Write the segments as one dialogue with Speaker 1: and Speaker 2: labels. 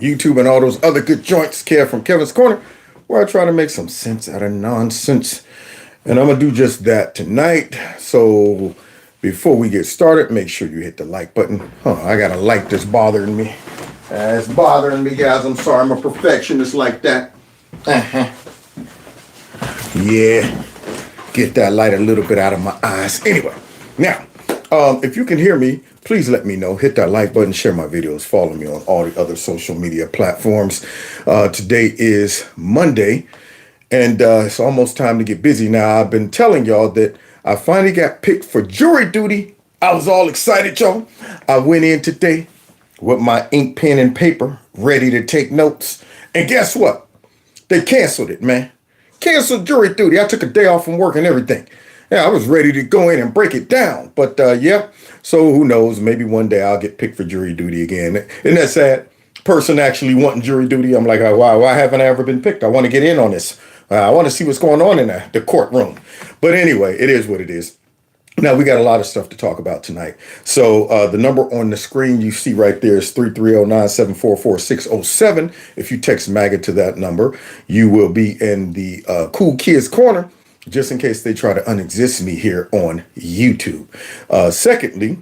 Speaker 1: YouTube, and all those other good joints. Care from Kevin's Corner, where I try to make some sense out of nonsense. And I'm going to do just that tonight. So before we get started, make sure you hit the like button. I got a light that's bothering me. It's bothering me, guys. I'm sorry. I'm a perfectionist like that. Yeah. Get that light a little bit out of my eyes. Anyway, now, if you can hear me, please let me know. Hit that like button, share my videos, follow me on all the other social media platforms. Today is Monday, and it's almost time to get busy. Now, I've been telling y'all that I finally got picked for jury duty. I was all excited, y'all. I went in today with my ink, pen, and paper, ready to take notes. And guess what? They canceled it, man. Canceled jury duty. I took a day off from work and everything. Yeah, I was ready to go in and break it down. But yeah, so who knows? Maybe one day I'll get picked for jury duty again. Isn't that sad? Person actually wanting jury duty. I'm like, why haven't I ever been picked? I want to get in on this. I want to see what's going on in the courtroom. But anyway, it is what it is. Now, we got a lot of stuff to talk about tonight. So the number on the screen you see right there is 330-974-4607. If you text MAGA to that number, you will be in the Cool Kids Corner, just in case they try to unexist me here on YouTube. Secondly,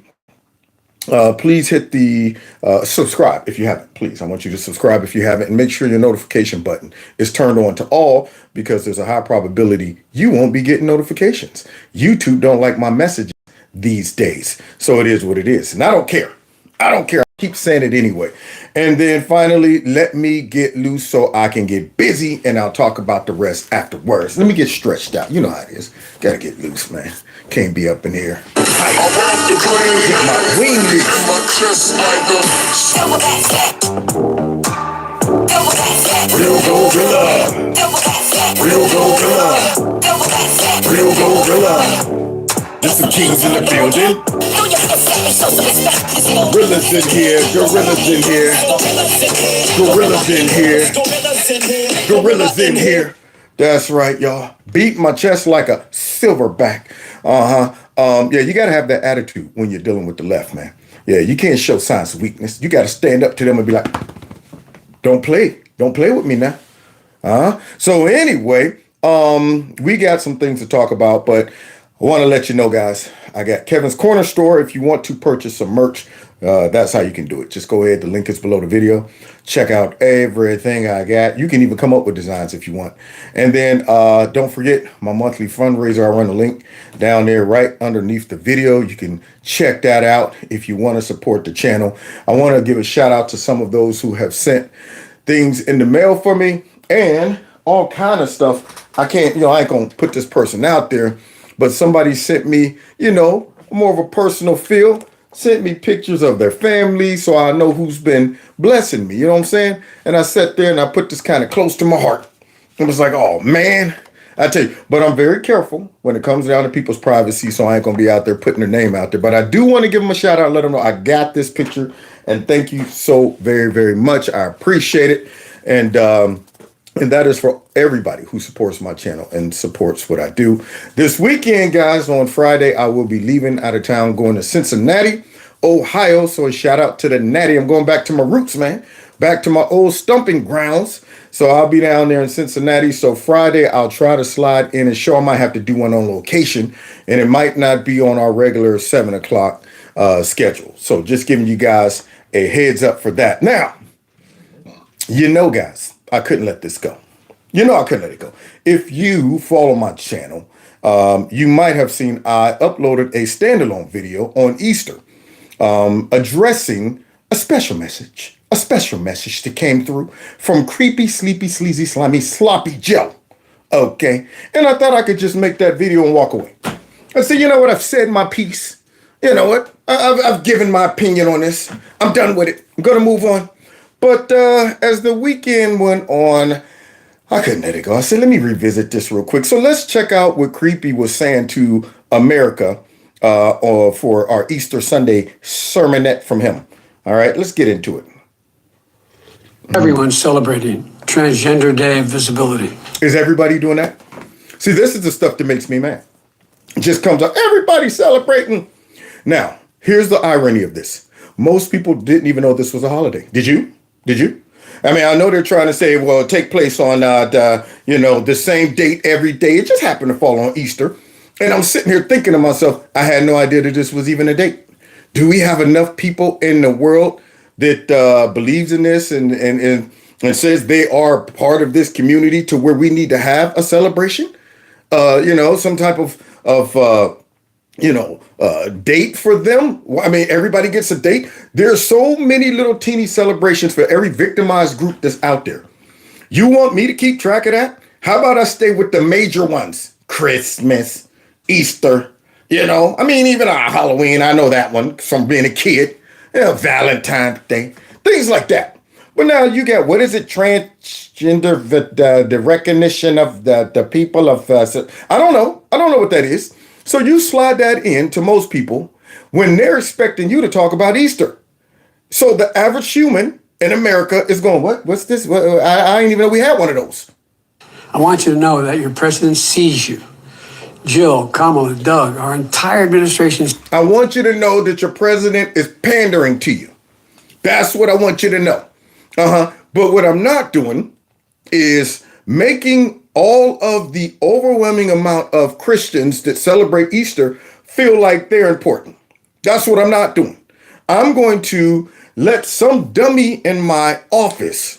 Speaker 1: please hit the subscribe if you haven't. Please, I want you to subscribe if you haven't, and make sure your notification button is turned on to all, because there's a high probability you won't be getting notifications. YouTube don't like my messages these days, so it is what it is, and I don't care. I don't care. I keep saying it anyway. And then finally, let me get loose so I can get busy, and I'll talk about the rest afterwards. Let me get stretched out. You know how it is. Gotta get loose, man. Can't be up in here. Get my wing loose. Real gorilla. Real gorilla. Real gorilla. There's some kings in the building. Gorillas in here. Gorillas in here. Gorillas in here. Gorillas in here. That's right, y'all. Beat my chest like a silverback. Yeah, you got to have that attitude when you're dealing with the left, man. Yeah, you can't show signs of weakness. You got to stand up to them and be like, don't play with me now. So anyway, we got some things to talk about, but I want to let you know, guys, I got Kevin's Corner Store. If you want to purchase some merch, that's how you can do it. Just go ahead. The link is below the video. Check out everything I got. You can even come up with designs if you want. And then don't forget my monthly fundraiser. I run a link down there right underneath the video. You can check that out if you want to support the channel. I want to give a shout out to some of those who have sent things in the mail for me and all kind of stuff. I ain't going to put this person out there, but somebody sent me, more of a personal feel, sent me pictures of their family, so I know who's been blessing me, you know what I'm saying? And I sat there and I put this kind of close to my heart. It was like, oh man, I tell you, but I'm very careful when it comes down to people's privacy, so I ain't gonna be out there putting their name out there. But I do want to give them a shout out, let them know I got this picture, and thank you so very, very much. I appreciate it. And that is for everybody who supports my channel and supports what I do. This weekend, guys, on Friday, I will be leaving out of town, going to Cincinnati, Ohio. So a shout out to the Natty. I'm going back to my roots, man. Back to my old stomping grounds. So I'll be down there in Cincinnati. So Friday, I'll try to slide in and show. I might have to do one on location, and it might not be on our regular 7 o'clock schedule. So just giving you guys a heads up for that. Now, guys, I couldn't let this go. I couldn't let it go. If you follow my channel, you might have seen I uploaded a standalone video on Easter addressing a special message that came through from creepy, sleepy, sleazy, slimy, sloppy Joe. Okay. And I thought I could just make that video and walk away. I said, you know what? I've said my piece. You know what? I've given my opinion on this. I'm done with it. I'm going to move on. But as the weekend went on, I couldn't let it go. I said, let me revisit this real quick. So let's check out what Creepy was saying to America or for our Easter Sunday sermonette from him. All right, let's get into it.
Speaker 2: Everyone's celebrating Transgender Day of Visibility.
Speaker 1: Is everybody doing that? See, this is the stuff that makes me mad. It just comes up, everybody celebrating. Now, here's the irony of this. Most people didn't even know this was a holiday. Did you? I mean, I know they're trying to say, well, take place on the same date every day. It just happened to fall on Easter. And I'm sitting here thinking to myself, I had no idea that this was even a date. Do we have enough people in the world that believes in this and says they are part of this community to where we need to have a celebration? Some type of date for them. I mean, everybody gets a date. There's so many little teeny celebrations for every victimized group that's out there. You want me to keep track of that? How about I stay with the major ones? Christmas, Easter, I mean, even Halloween, I know that one from being a kid. Valentine's Day, things like that. But now you get, what is it, transgender, the recognition of the people of, I don't know what that is. So you slide that in to most people when they're expecting you to talk about Easter. So the average human in America is going, what's this? I didn't even know we had one of those.
Speaker 2: I want you to know that your president sees you. Jill, Kamala, Doug, our entire administration.
Speaker 1: I want you to know that your president is pandering to you. That's what I want you to know. But what I'm not doing is making all of the overwhelming amount of Christians that celebrate Easter feel like they're important. That's what I'm not doing. I'm going to let some dummy in my office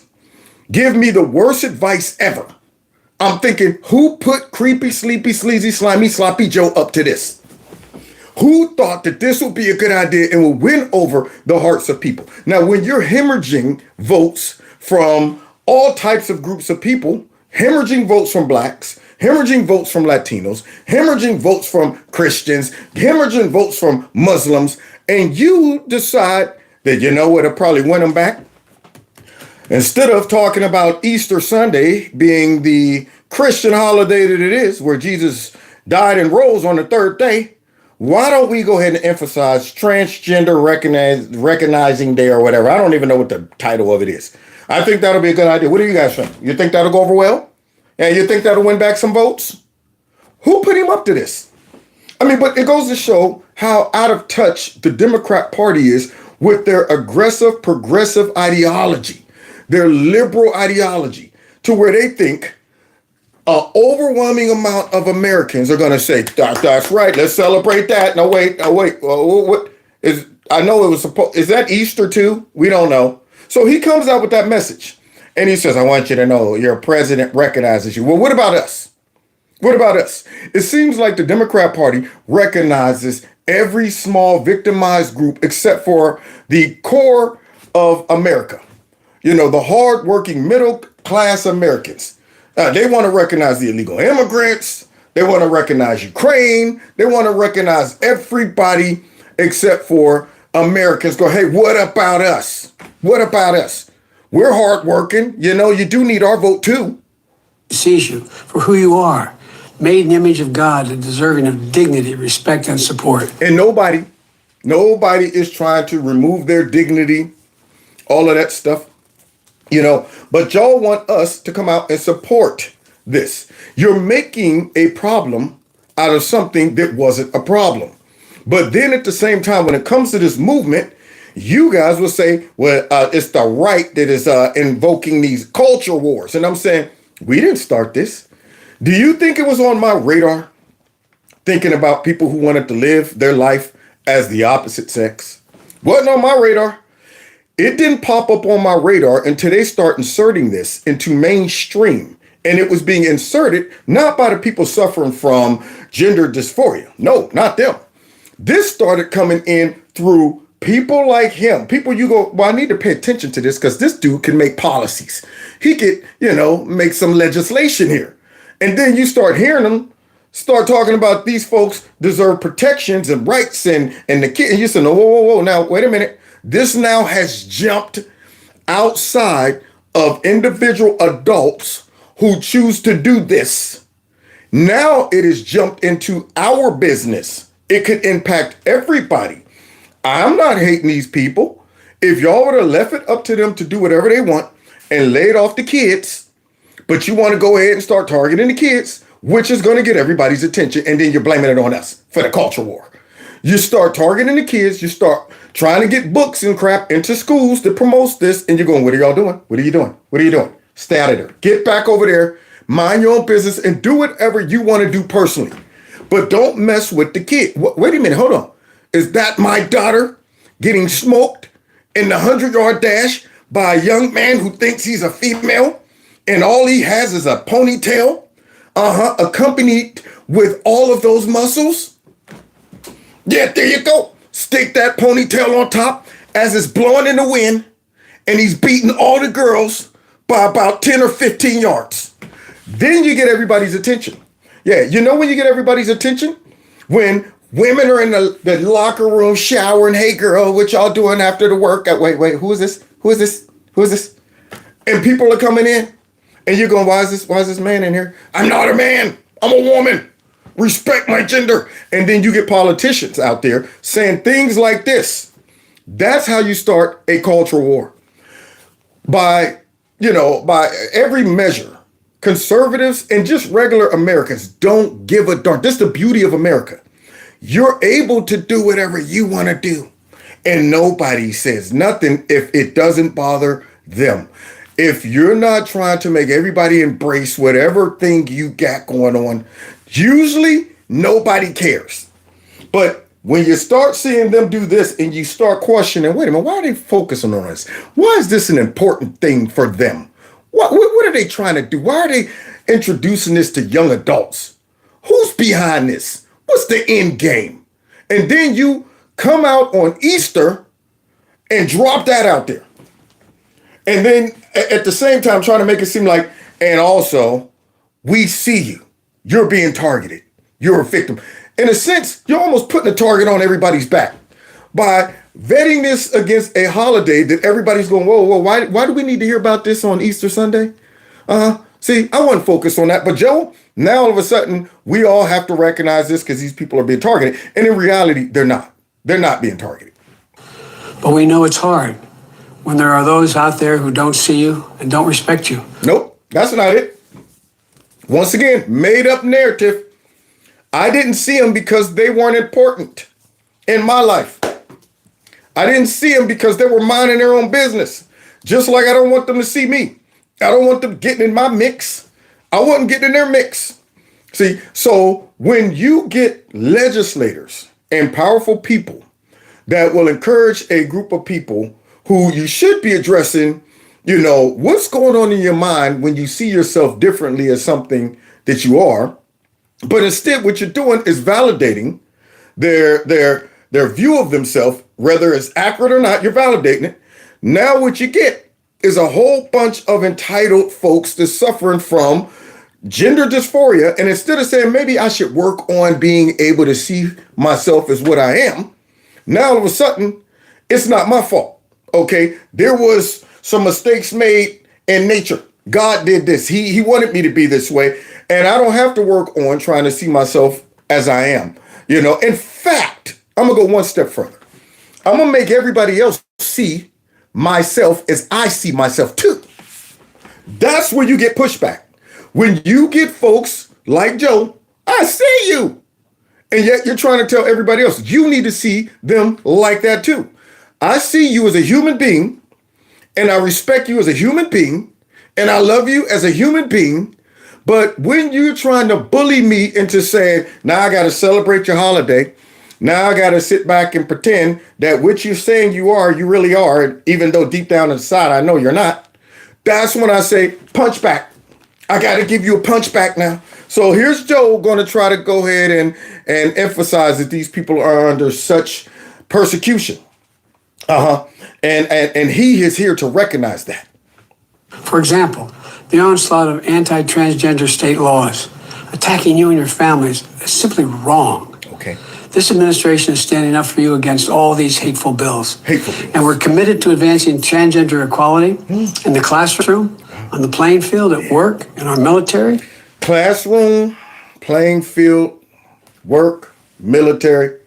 Speaker 1: give me the worst advice ever. I'm thinking, who put creepy, sleepy, sleazy, slimy, sloppy Joe up to this? Who thought that this would be a good idea and would win over the hearts of people? Now, when you're hemorrhaging votes from all types of groups of people, hemorrhaging votes from blacks, hemorrhaging votes from Latinos, hemorrhaging votes from Christians, hemorrhaging votes from Muslims, and you decide that, it'll probably win them back. Instead of talking about Easter Sunday being the Christian holiday that it is, where Jesus died and rose on the third day, why don't we go ahead and emphasize transgender recognizing day or whatever? I don't even know what the title of it is. I think that'll be a good idea. What do you guys think? You think that'll go over well? And you think that'll win back some votes? Who put him up to this? I mean, but it goes to show how out of touch the Democrat Party is with their aggressive, progressive ideology, their liberal ideology, to where they think an overwhelming amount of Americans are going to say, that's right, let's celebrate that. No, wait. What is, I know it was supposed, is that Easter too? We don't know. So he comes out with that message and he says, I want you to know your president recognizes you. Well, what about us? What about us? It seems like the Democrat Party recognizes every small victimized group except for the core of America. The hardworking middle class Americans. They want to recognize the illegal immigrants. They want to recognize Ukraine. They want to recognize everybody except for Americans. Go, hey, what about us? What about us? We're hardworking. You do need our vote too.
Speaker 2: Sees you for who you are, made in the image of God and deserving of dignity, respect, and support.
Speaker 1: And nobody is trying to remove their dignity, all of that stuff. But y'all want us to come out and support this. You're making a problem out of something that wasn't a problem. But then at the same time, when it comes to this movement, you guys will say, well, it's the right that is invoking these culture wars. And I'm saying, we didn't start this. Do you think it was on my radar? Thinking about people who wanted to live their life as the opposite sex? Wasn't on my radar. It didn't pop up on my radar until they start inserting this into mainstream. And it was being inserted not by the people suffering from gender dysphoria. No, not them. This started coming in through people like him. People you go, well, I need to pay attention to this because this dude can make policies. He could, make some legislation here. And then you start hearing them start talking about these folks deserve protections and rights and the kid. And you say, no, whoa. Now, wait a minute. This now has jumped outside of individual adults who choose to do this. Now it has jumped into our business. It could impact everybody. I'm not hating these people. If y'all would have left it up to them to do whatever they want and laid off the kids, but you want to go ahead and start targeting the kids, which is going to get everybody's attention, and then you're blaming it on us for the culture war. You start targeting the kids. You start trying to get books and crap into schools that promotes this. And you're going, what are y'all doing? What are you doing? What are you doing? Stay out of there. Get back over there. Mind your own business and do whatever you want to do personally. But don't mess with the kid. Wait a minute. Hold on. Is that my daughter getting smoked in the 100-yard dash by a young man who thinks he's a female and all he has is a ponytail, accompanied with all of those muscles? Yeah, there you go. Stick that ponytail on top as it's blowing in the wind, and he's beating all the girls by about 10 or 15 yards. Then you get everybody's attention. Yeah, you know when you get everybody's attention? When women are in the locker room showering, hey girl, what y'all doing after the workout? Wait, who is this? Who is this? Who is this? And people are coming in, and you're going, why is this man in here? I'm not a man, I'm a woman. Respect my gender. And then you get politicians out there saying things like this. That's how you start a cultural war. By every measure, conservatives and just regular Americans don't give a darn. This is the beauty of America. You're able to do whatever you want to do. And nobody says nothing if it doesn't bother them. If you're not trying to make everybody embrace whatever thing you got going on, usually nobody cares. But when you start seeing them do this and you start questioning, wait a minute, why are they focusing on this? Why is this an important thing for them? What are they trying to do? Why are they introducing this to young adults? Who's behind this? What's the end game? And then you come out on Easter and drop that out there. And then at the same time, trying to make it seem like, and also, we see you. You're being targeted. You're a victim. In a sense, you're almost putting a target on everybody's back by vetting this against a holiday that everybody's going, whoa, why do we need to hear about this on Easter Sunday? See, I wasn't focused on that. But Joe, now all of a sudden, we all have to recognize this because these people are being targeted. And in reality, they're not. They're not being targeted.
Speaker 2: But we know it's hard when there are those out there who don't see you and don't respect you.
Speaker 1: Nope, that's not it. Once again, made up narrative. I didn't see them because they weren't important in my life. I didn't see them because they were minding their own business. Just like I don't want them to see me. I don't want them getting in my mix. I wasn't getting in their mix. See, so when you get legislators and powerful people that will encourage a group of people who you should be addressing, what's going on in your mind when you see yourself differently as something that you are. But instead, what you're doing is validating their view of themselves, whether it's accurate or not, you're validating it. Now what you get is a whole bunch of entitled folks that's suffering from gender dysphoria. And instead of saying, maybe I should work on being able to see myself as what I am, now all of a sudden, it's not my fault. Okay, there was some mistakes made in nature. God did this. He wanted me to be this way. And I don't have to work on trying to see myself as I am. In fact, I'm going to go one step further. I'm going to make everybody else see myself as I see myself too. That's where you get pushback. When you get folks like Joe, I see you. And yet you're trying to tell everybody else, you need to see them like that too. I see you as a human being, and I respect you as a human being, and I love you as a human being. But when you're trying to bully me into saying, now I got to celebrate your holiday, now I got to sit back and pretend that what you're saying you really are, even though deep down inside I know you're not, that's when I say, punch back. I got to give you a punch back now. So here's Joe going to try to go ahead and emphasize that these people are under such persecution. And he is here to recognize that.
Speaker 2: For example, the onslaught of anti-transgender state laws attacking you and your families is simply wrong.
Speaker 1: Okay.
Speaker 2: This administration is standing up for you against all these hateful bills.
Speaker 1: Hateful bills.
Speaker 2: And we're committed to advancing transgender equality in the classroom, on the playing field, at work, in our military.
Speaker 1: Classroom, playing field, work, military.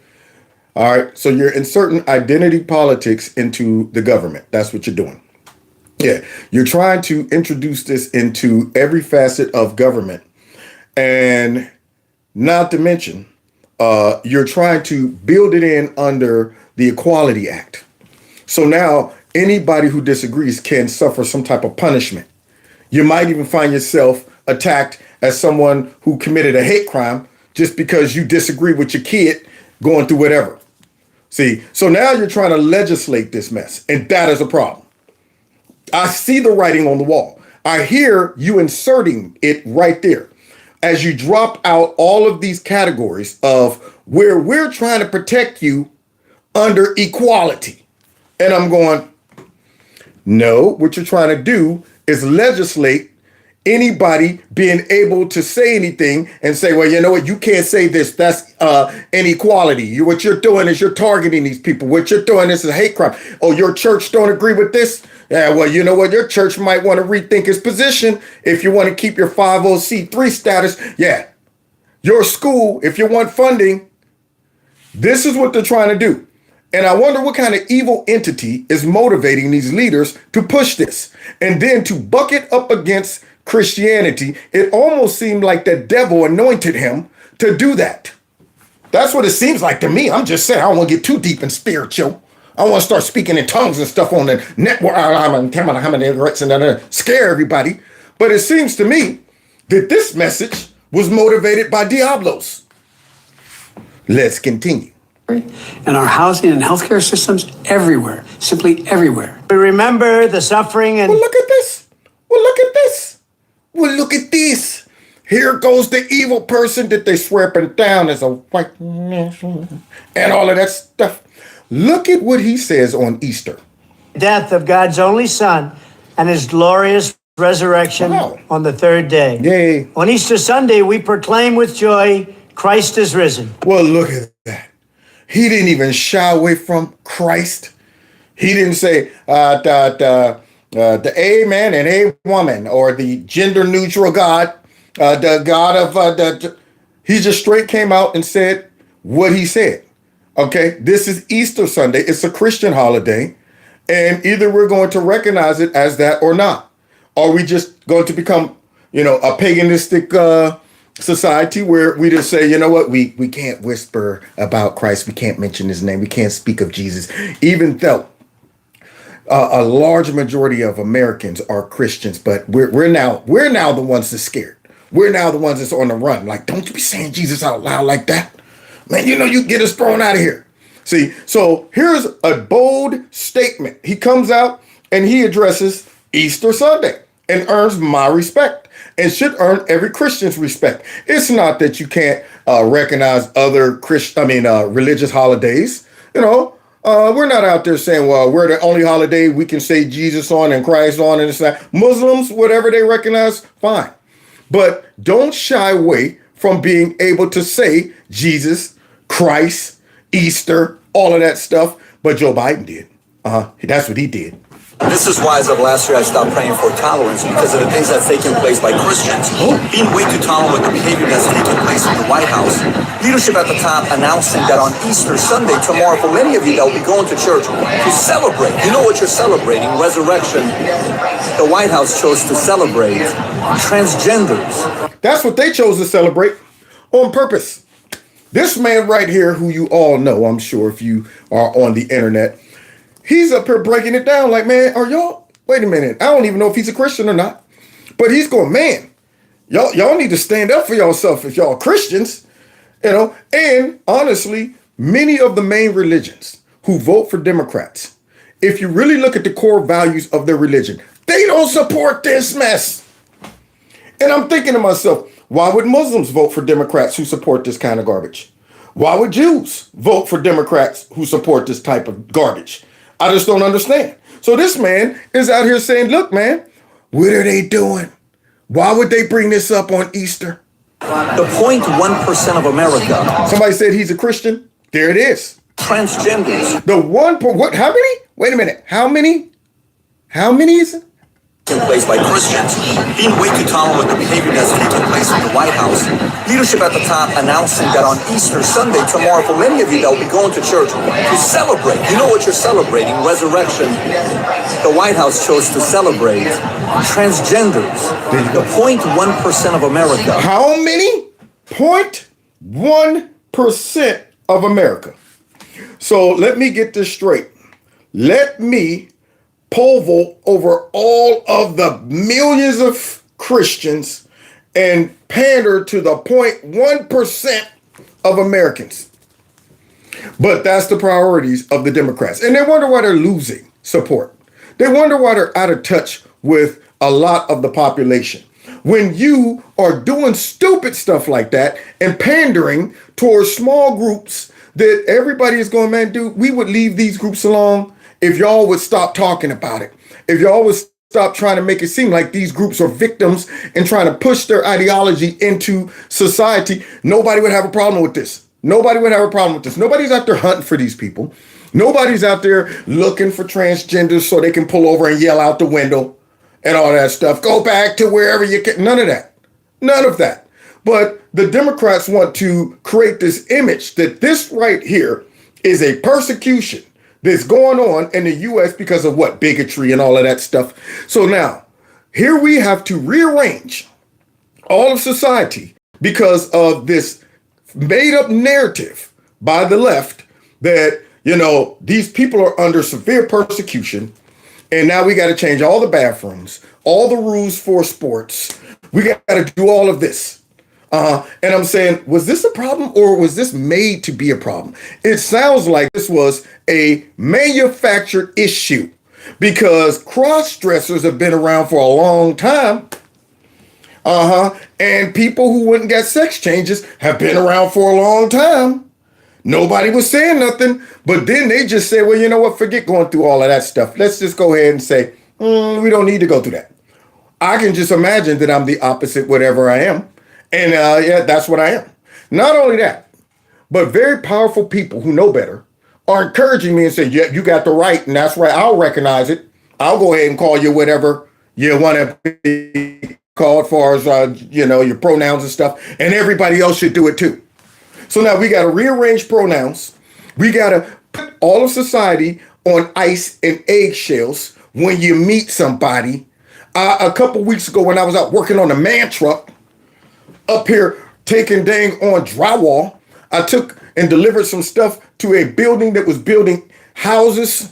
Speaker 1: All right, so you're inserting identity politics into the government. That's what you're doing. Yeah, you're trying to introduce this into every facet of government. And not to mention, you're trying to build it in under the Equality Act. So now anybody who disagrees can suffer some type of punishment. You might even find yourself attacked as someone who committed a hate crime just because you disagree with your kid going through whatever. See, so now you're trying to legislate this mess, and that is a problem. I see the writing on the wall. I hear you inserting it right there as you drop out all of these categories of where we're trying to protect you under equality. And I'm going, no, what you're trying to do is legislate anybody being able to say anything and say, well, you know what, you can't say this. That's inequality. What you're doing is you're targeting these people. What you're doing is a hate crime. Oh, your church don't agree with this? Yeah, well, you know what, your church might want to rethink its position if you want to keep your 50c3 status. Yeah, your school, if you want funding, this is what they're trying to do. And I wonder what kind of evil entity is motivating these leaders to push this. And then to bucket up against Christianity, it almost seemed like the devil anointed him to do that. That's what it seems like to me. I'm just saying, I don't want to get too deep and spiritual. I don't want to start speaking in tongues and stuff on the network. Scare everybody. But it seems to me that this message was motivated by Diablos. Let's continue.
Speaker 2: And our housing and healthcare systems everywhere, simply everywhere.
Speaker 3: We remember the suffering and...
Speaker 1: Well, look at this. Well, look at this. Well, look at this. Here goes the evil person that they swear up and down as a white nation and all of that stuff. Look at what he says on Easter.
Speaker 3: Death of God's only Son and his glorious resurrection on the third day.
Speaker 1: Yay.
Speaker 3: On Easter Sunday, we proclaim with joy, Christ is risen.
Speaker 1: Well, look at that. He didn't even shy away from Christ. He didn't say the A man and A woman or the gender neutral God, the God of he just straight came out and said what he said. Okay, this is Easter Sunday. It's a Christian holiday, and either we're going to recognize it as that or not. Are we just going to become, a paganistic society where we just say, you know what, we can't whisper about Christ, we can't mention his name, we can't speak of Jesus, even though a large majority of Americans are Christians, but we're now the ones that's scared. We're now the ones that's on the run. Like, don't you be saying Jesus out loud like that. Man, you get us thrown out of here. See, so here's a bold statement. He comes out and he addresses Easter Sunday and earns my respect and should earn every Christian's respect. It's not that you can't recognize other religious holidays. We're not out there saying, well, we're the only holiday we can say Jesus on and Christ on and it's not. Muslims, whatever they recognize, fine. But don't shy away from being able to say Jesus, Christ, Easter, all of that stuff. But Joe Biden did. That's what he did.
Speaker 4: This is why, as of last year, I stopped praying for tolerance because of the things that's taking place by Christians. Being way too tolerant with the behavior that's taking place in the White House. Leadership at the top announcing that on Easter Sunday, tomorrow, for many of you that will be going to church to celebrate. You know what you're celebrating? Resurrection. The White House chose to celebrate transgenders.
Speaker 1: That's what they chose to celebrate on purpose. This man right here, who you all know, I'm sure if you are on the internet, he's up here breaking it down like, man, wait a minute. I don't even know if he's a Christian or not. But he's going, man, y'all need to stand up for yourself if y'all are Christians, And honestly, many of the main religions who vote for Democrats, if you really look at the core values of their religion, they don't support this mess. And I'm thinking to myself, why would Muslims vote for Democrats who support this kind of garbage? Why would Jews vote for Democrats who support this type of garbage? I just don't understand. So this man is out here saying, look, man, what are they doing? Why would they bring this up on Easter?
Speaker 4: The 0.1% of America.
Speaker 1: Somebody said he's a Christian. There it is.
Speaker 4: Transgenders.
Speaker 1: The what? How many? Wait a minute. How many? How many is it?
Speaker 4: Taking place by Christians. Being way too tolerant with the behavior that's taking place in the White House. Leadership at the top announcing that on Easter Sunday, tomorrow, for many of you that will be going to church to celebrate. You know what you're celebrating? Resurrection. The White House chose to celebrate transgenders. The 0.1% of America.
Speaker 1: How many? 0.1%. of America. So let me get this straight. Let me poll vote over all of the millions of Christians and pander to the 0.1% of Americans. But that's the priorities of the Democrats. And they wonder why they're losing support. They wonder why they're out of touch with a lot of the population. When you are doing stupid stuff like that and pandering towards small groups that everybody is going, man, dude, we would leave these groups alone if y'all would stop talking about it. If y'all would stop trying to make it seem like these groups are victims and trying to push their ideology into society, nobody would have a problem with this. Nobody would have a problem with this. Nobody's out there hunting for these people. Nobody's out there looking for transgenders so they can pull over and yell out the window and all that stuff. Go back to wherever you can. None of that. None of that. But the Democrats want to create this image that this right here is a persecution that's going on in the U.S. because of what? Bigotry and all of that stuff. So now, here we have to rearrange all of society because of this made up narrative by the left that, you know, these people are under severe persecution. And now we got to change all the bathrooms, all the rules for sports. We got to do all of this. And I'm saying, was this a problem or was this made to be a problem? It sounds like this was a manufactured issue because cross-dressers have been around for a long time. And people who wouldn't get sex changes have been around for a long time. Nobody was saying nothing, but then they just said, well, you know what? Forget going through all of that stuff. Let's just go ahead and say, we don't need to go through that. I can just imagine that I'm the opposite, whatever I am. And yeah, that's what I am. Not only that, but very powerful people who know better are encouraging me and say, yeah, you got the right. And that's right. I'll recognize it. I'll go ahead and call you whatever you want to be called for as, you know, your pronouns and stuff. And everybody else should do it too. So now we got to rearrange pronouns. We got to put all of society on ice and eggshells when you meet somebody. A couple weeks ago when I was out working on a man truck up here taking dang on drywall, I took and delivered some stuff to a building that was building houses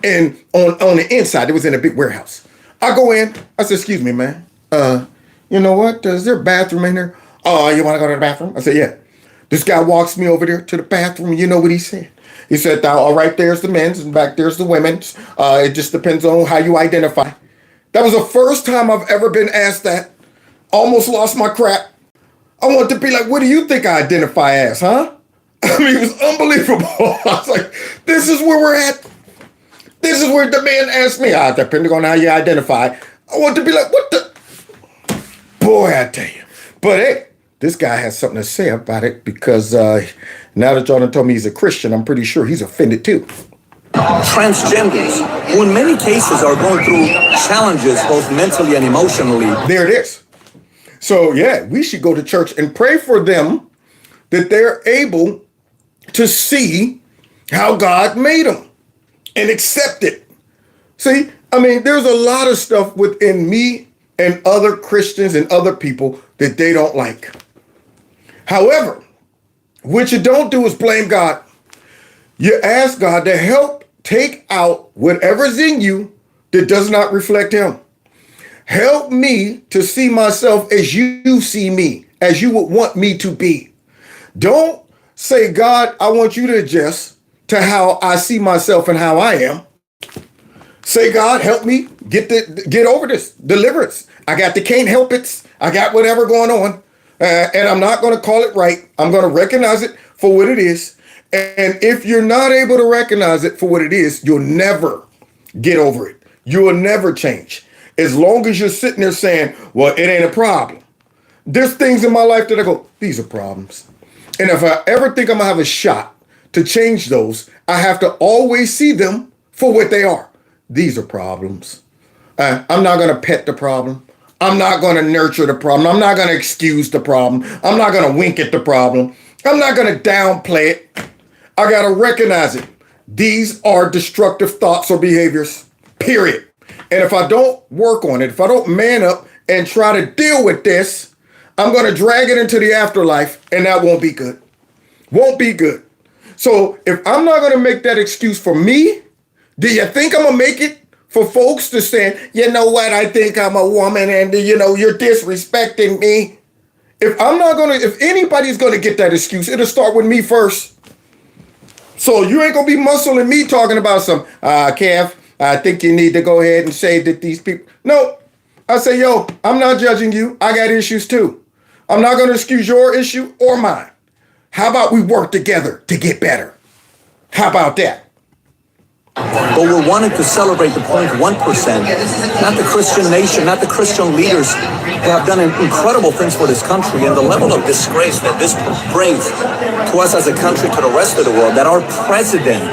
Speaker 1: and on the inside. It was in a big warehouse. I go in. I said, excuse me, man. You know what? Is there a bathroom in here? Oh, you want to go to the bathroom? I said, yeah. This guy walks me over there to the bathroom. You know what he said? He said, all right, there's the men's and back there's the women's. It just depends on how you identify. That was the first time I've ever been asked that. Almost lost my crap. I want to be like, what do you think I identify as, huh? I mean, it was unbelievable. I was like, this is where we're at. This is where the man asked me, depending on how you identify. I want to be like, what the? Boy, I tell you. But hey, this guy has something to say about it because now that Jordan told me he's a Christian, I'm pretty sure he's offended too.
Speaker 4: Transgenders, who in many cases are going through challenges both mentally and emotionally.
Speaker 1: There it is. So yeah, we should go to church and pray for them that they're able to see how God made them and accept it. See, I mean, there's a lot of stuff within me and other Christians and other people that they don't like. However, what you don't do is blame God. You ask God to help take out whatever's in you that does not reflect him. Help me to see myself as you see me, as you would want me to be. Don't say, God, I want you to adjust to how I see myself and how I am. Say, God, help me get over this deliverance. I got the can't help it. I got whatever going on. And I'm not going to call it right. I'm going to recognize it for what it is. And if you're not able to recognize it for what it is, you'll never get over it. You will never change. As long as you're sitting there saying, well, it ain't a problem. There's things in my life that I go, these are problems. And if I ever think I'm going to have a shot to change those, I have to always see them for what they are. These are problems. I'm not going to pet the problem. I'm not going to nurture the problem. I'm not going to excuse the problem. I'm not going to wink at the problem. I'm not going to downplay it. I got to recognize it. These are destructive thoughts or behaviors, period. And if I don't work on it, if I don't man up and try to deal with this, I'm going to drag it into the afterlife, and that won't be good. Won't be good. So if I'm not going to make that excuse for me, do you think I'm going to make it for folks to say, you know what, I think I'm a woman and, you're disrespecting me? If anybody's going to get that excuse, it'll start with me first. So you ain't going to be muscling me talking about some, Kev, I think you need to go ahead and say that these people. No, I say, yo, I'm not judging you. I got issues too. I'm not going to excuse your issue or mine. How about we work together to get better? How about that?
Speaker 4: But we're wanting to celebrate the 0.1%, not the Christian nation, not the Christian leaders who have done incredible things for this country, and the level of disgrace that this brings to us as a country, to the rest of the world, that our president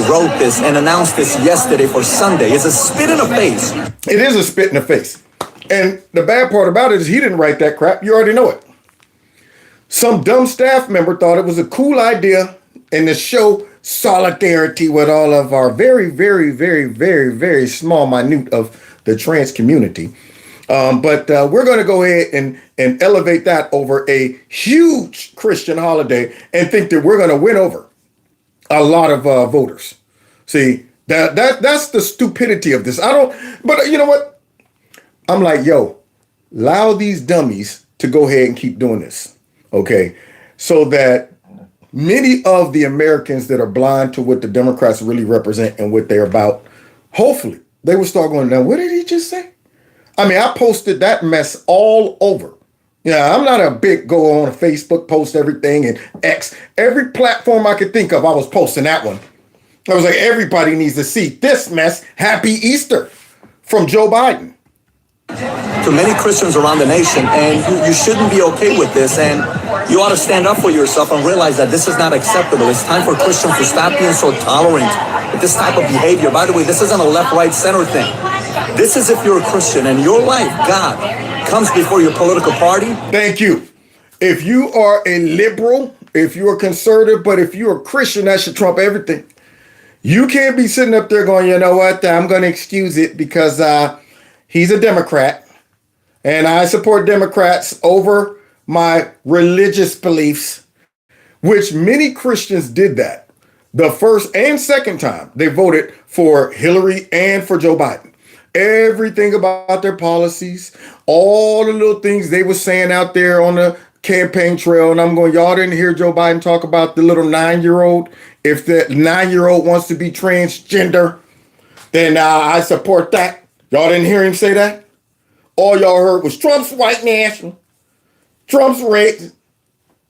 Speaker 4: wrote this and announced this yesterday for Sunday, is a spit in the face.
Speaker 1: It is a spit in the face. And the bad part about it is he didn't write that crap. You already know it. Some dumb staff member thought it was a cool idea and to show solidarity with all of our very, very, very, very, very small minute of the trans community. But we're going to go ahead and elevate that over a huge Christian holiday and think that we're going to win over a lot of voters. See, that's the stupidity of this. But you know what? I'm like, yo, allow these dummies to go ahead and keep doing this. Okay, so that many of the Americans that are blind to what the Democrats really represent and what they're about, hopefully they will start going, now, what did he just say? I mean, I posted that mess all over. Yeah, I'm not a big go on Facebook, post everything, and X. Every platform I could think of, I was posting that one. I was like, everybody needs to see this mess. Happy Easter from Joe Biden.
Speaker 4: To many Christians around the nation, and you shouldn't be okay with this, and you ought to stand up for yourself and realize that this is not acceptable. It's time for Christians to stop being so tolerant with this type of behavior. By the way, this isn't a left, right, center thing. This is if you're a Christian and your life, God, comes before your political party.
Speaker 1: Thank you. If you are a liberal, if you're a conservative, but if you're a Christian, that should trump everything. You can't be sitting up there going, you know what, I'm going to excuse it because he's a Democrat and I support Democrats over my religious beliefs, which many Christians did that. The first and second time they voted for Hillary and for Joe Biden. Everything about their policies, all the little things they were saying out there on the campaign trail. And I'm going, y'all didn't hear Joe Biden talk about the little 9-year-old. If that 9-year-old wants to be transgender, then I support that. Y'all didn't hear him say that? All y'all heard was Trump's white national. Trump's racist.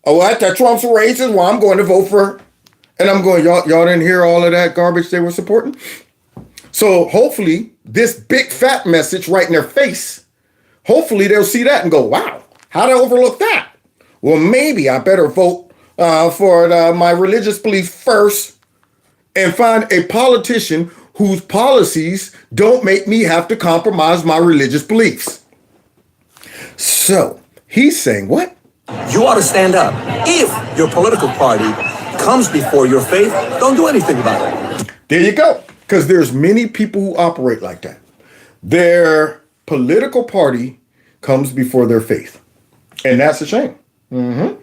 Speaker 1: Oh, what? That Trump's racist? Well, I'm going to vote for her. And I'm going, y'all didn't hear all of that garbage they were supporting? So hopefully this big fat message right in their face, hopefully they'll see that and go, wow, how'd I overlook that? Well, maybe I better vote for my religious belief first and find a politician whose policies don't make me have to compromise my religious beliefs. So he's saying what?
Speaker 4: You ought to stand up. If your political party comes before your faith, don't do anything about it.
Speaker 1: There you go. Because there's many people who operate like that. Their political party comes before their faith. And that's a shame. Mm-hmm.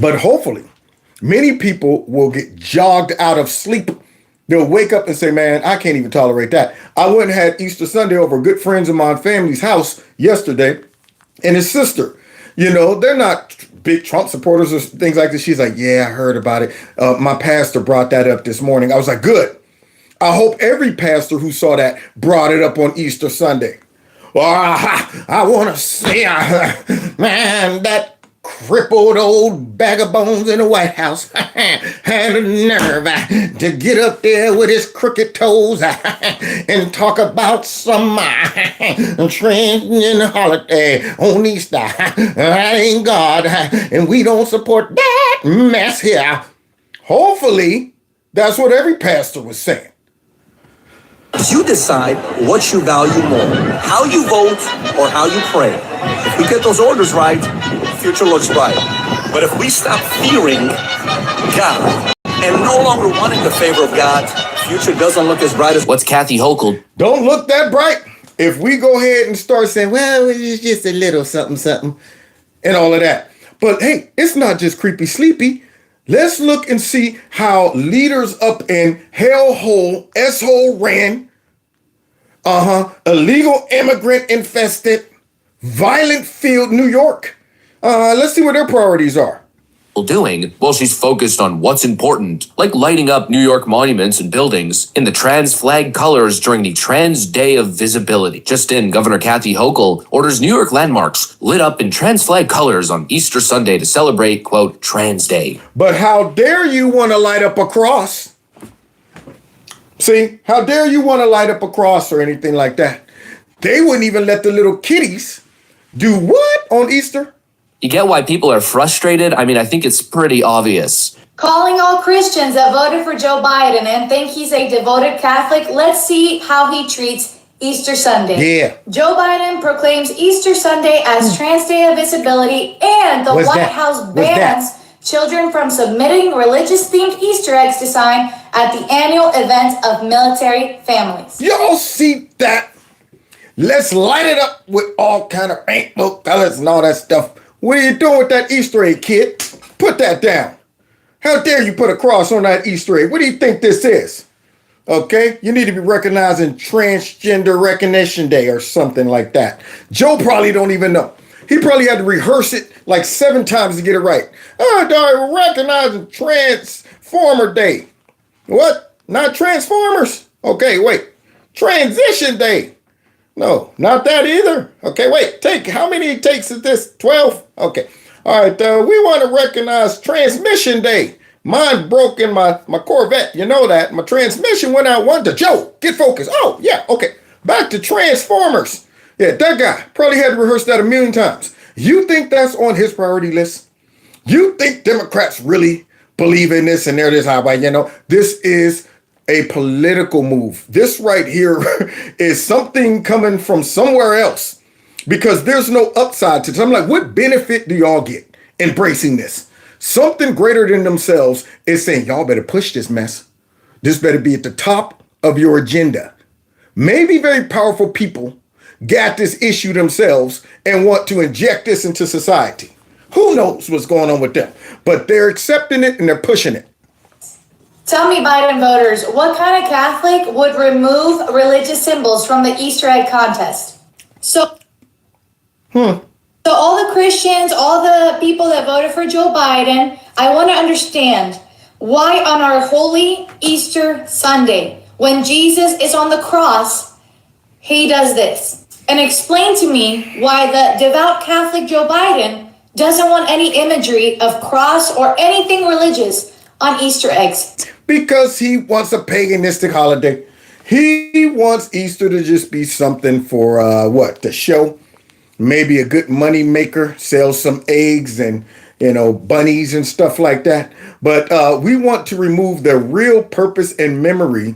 Speaker 1: But hopefully, many people will get jogged out of sleep. They'll wake up and say, man, I can't even tolerate that. I went and had Easter Sunday over good friends of my family's house yesterday. And his sister, they're not big Trump supporters or things like this. She's like, yeah, I heard about it. My pastor brought that up this morning. I was like, good. I hope every pastor who saw that brought it up on Easter Sunday. Well, I want to say, man, that crippled old bag of bones in the White House had a nerve to get up there with his crooked toes and talk about some transgender holiday on Easter. That ain't God, and we don't support that mess here. Hopefully, that's what every pastor was saying.
Speaker 4: You decide what you value more, how you vote or how you pray. If we get those orders right, the future looks bright. But if we stop fearing God and no longer wanting the favor of God, the future doesn't look as bright as
Speaker 5: what's Kathy Hochul.
Speaker 1: Don't look that bright. If we go ahead and start saying, well, it's just a little something, something, and all of that. But hey, it's not just creepy sleepy. Let's look and see how leaders up in hellhole, S-hole ran, illegal immigrant infested, violent field New York. Let's see what their priorities are.
Speaker 5: Doing while she's focused on what's important, like lighting up New York monuments and buildings in the trans flag colors during the Trans Day of Visibility. Just in, Governor Kathy Hochul orders New York landmarks lit up in trans flag colors on Easter Sunday to celebrate, quote, Trans Day.
Speaker 1: But how dare you want to light up a cross? See, how dare you want to light up a cross or anything like that? They wouldn't even let the little kiddies do what on Easter?
Speaker 5: You get why people are frustrated? I mean, I think it's pretty obvious.
Speaker 6: Calling all Christians that voted for Joe Biden and think he's a devoted Catholic, let's see how he treats Easter Sunday.
Speaker 1: Yeah.
Speaker 6: Joe Biden proclaims Easter Sunday as Trans Day of Visibility, and the White House bans children from submitting religious-themed Easter eggs to sign at the annual event of military families.
Speaker 1: Y'all see that? Let's light it up with all kind of rainbow colors and all that stuff. What are you doing with that Easter egg, kid? Put that down. How dare you put a cross on that Easter egg? What do you think this is? Okay? You need to be recognizing Transgender Recognition Day or something like that. Joe probably don't even know. He probably had to rehearse it like 7 times to get it right. Oh, we're recognizing Transformer Day. What? Not Transformers? Okay, wait. Transition Day. No, not that either. Okay, wait. How many takes is this? 12? Okay. All right, we want to recognize Transmission Day. Mine broke in my Corvette. You know that. My transmission went out one to Joe. Get focused. Oh, yeah, okay. Back to Transformers. Yeah, that guy probably had to rehearse that a million times. You think that's on his priority list? You think Democrats really believe in this and they're this high? This is a political move. This right here is something coming from somewhere else because there's no upside to this. I'm like, what benefit do y'all get embracing this? Something greater than themselves is saying, y'all better push this mess. This better be at the top of your agenda. Maybe very powerful people got this issue themselves and want to inject this into society. Who knows what's going on with them? But they're accepting it and they're pushing it.
Speaker 6: Tell me, Biden voters, what kind of Catholic would remove religious symbols from the Easter egg contest? So all the Christians, all the people that voted for Joe Biden, I want to understand why on our holy Easter Sunday, when Jesus is on the cross, he does this. And explain to me why the devout Catholic Joe Biden doesn't want any imagery of cross or anything religious on Easter eggs.
Speaker 1: Because he wants a paganistic holiday. He wants Easter to just be something for the show. Maybe a good money maker, sell some eggs and bunnies and stuff like that. But we want to remove the real purpose and memory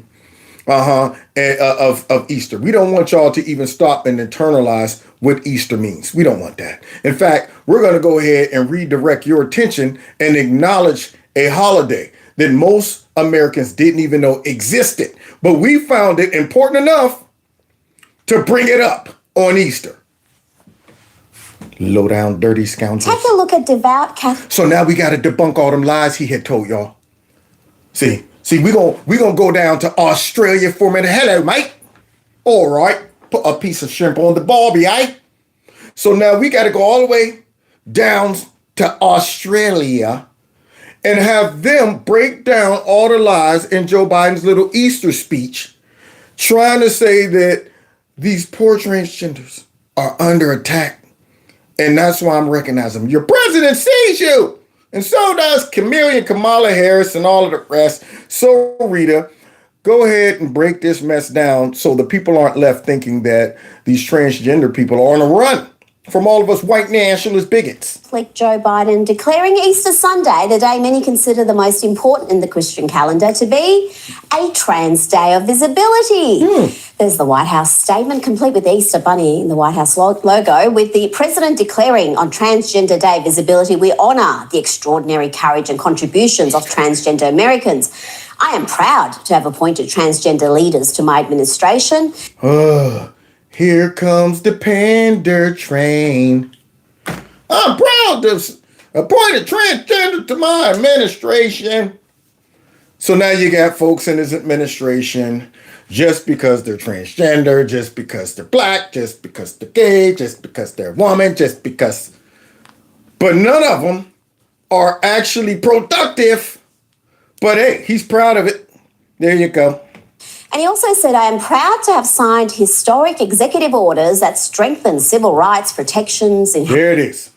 Speaker 1: of Easter. We don't want y'all to even stop and internalize what Easter means. We don't want that. In fact, we're going to go ahead and redirect your attention and acknowledge a holiday that most Americans didn't even know existed. But we found it important enough to bring it up on Easter. Low down, dirty scoundrels.
Speaker 7: Take a look at devout Catholic.
Speaker 1: So now we got to debunk all them lies he had told y'all. See, we gonna go down to Australia for a minute. Hello, mate. All right, put a piece of shrimp on the barbie, eh? So now we got to go all the way down to Australia and have them break down all the lies in Joe Biden's little Easter speech, trying to say that these poor transgenders are under attack. And that's why I'm recognizing them. Your president sees you. And so does Kamala Harris and all of the rest. So, Rita, go ahead and break this mess down so the people aren't left thinking that these transgender people are on a run from all of us white nationalist bigots.
Speaker 7: Like Joe Biden declaring Easter Sunday, the day many consider the most important in the Christian calendar, to be a trans day of visibility. There's the White House statement, complete with the Easter bunny in the White House logo, with the president declaring on Transgender Day visibility, we honour the extraordinary courage and contributions of transgender Americans. I am proud to have appointed transgender leaders to my administration.
Speaker 1: Here comes the pander train. I'm proud Appointed transgender to my administration. So now you got folks in his administration just because they're transgender, just because they're black, just because they're gay, just because they're woman, just because. But none of them are actually productive. But hey, he's proud of it. There you go.
Speaker 7: And he also said, I am proud to have signed historic executive orders that strengthen civil rights protections in...
Speaker 1: There it is.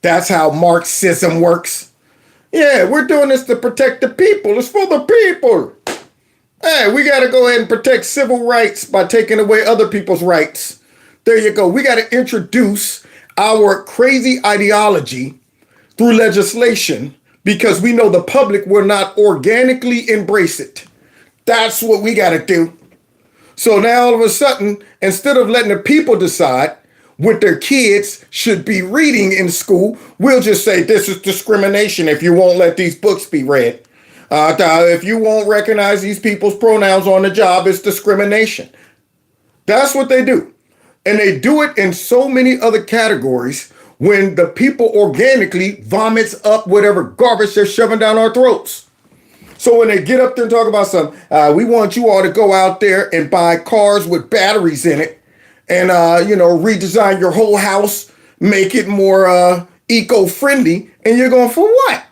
Speaker 1: That's how Marxism works. Yeah, we're doing this to protect the people. It's for the people. Hey, we got to go ahead and protect civil rights by taking away other people's rights. There you go. We got to introduce our crazy ideology through legislation because we know the public will not organically embrace it. That's what we got to do. So now all of a sudden, instead of letting the people decide what their kids should be reading in school, we'll just say this is discrimination if you won't let these books be read. If you won't recognize these people's pronouns on the job, it's discrimination. That's what they do. And they do it in so many other categories when the people organically vomits up whatever garbage they're shoving down our throats. So when they get up there and talk about something, we want you all to go out there and buy cars with batteries in it and, redesign your whole house, make it more eco-friendly. And you're going, for what?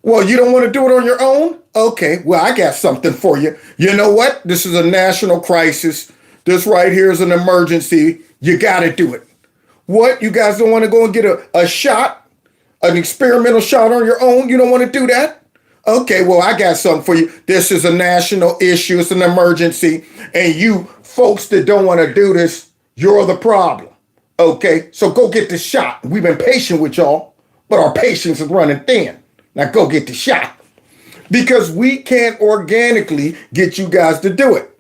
Speaker 1: Well, you don't want to do it on your own? Okay, well, I got something for you. You know what? This is a national crisis. This right here is an emergency. You got to do it. What? You guys don't want to go and get a shot, an experimental shot on your own? You don't want to do that? Okay, well, I got something for you. This is a national issue. It's an emergency. And you folks that don't want to do this, you're the problem. Okay, so go get the shot. We've been patient with y'all, but our patience is running thin. Now go get the shot. Because we can't organically get you guys to do it.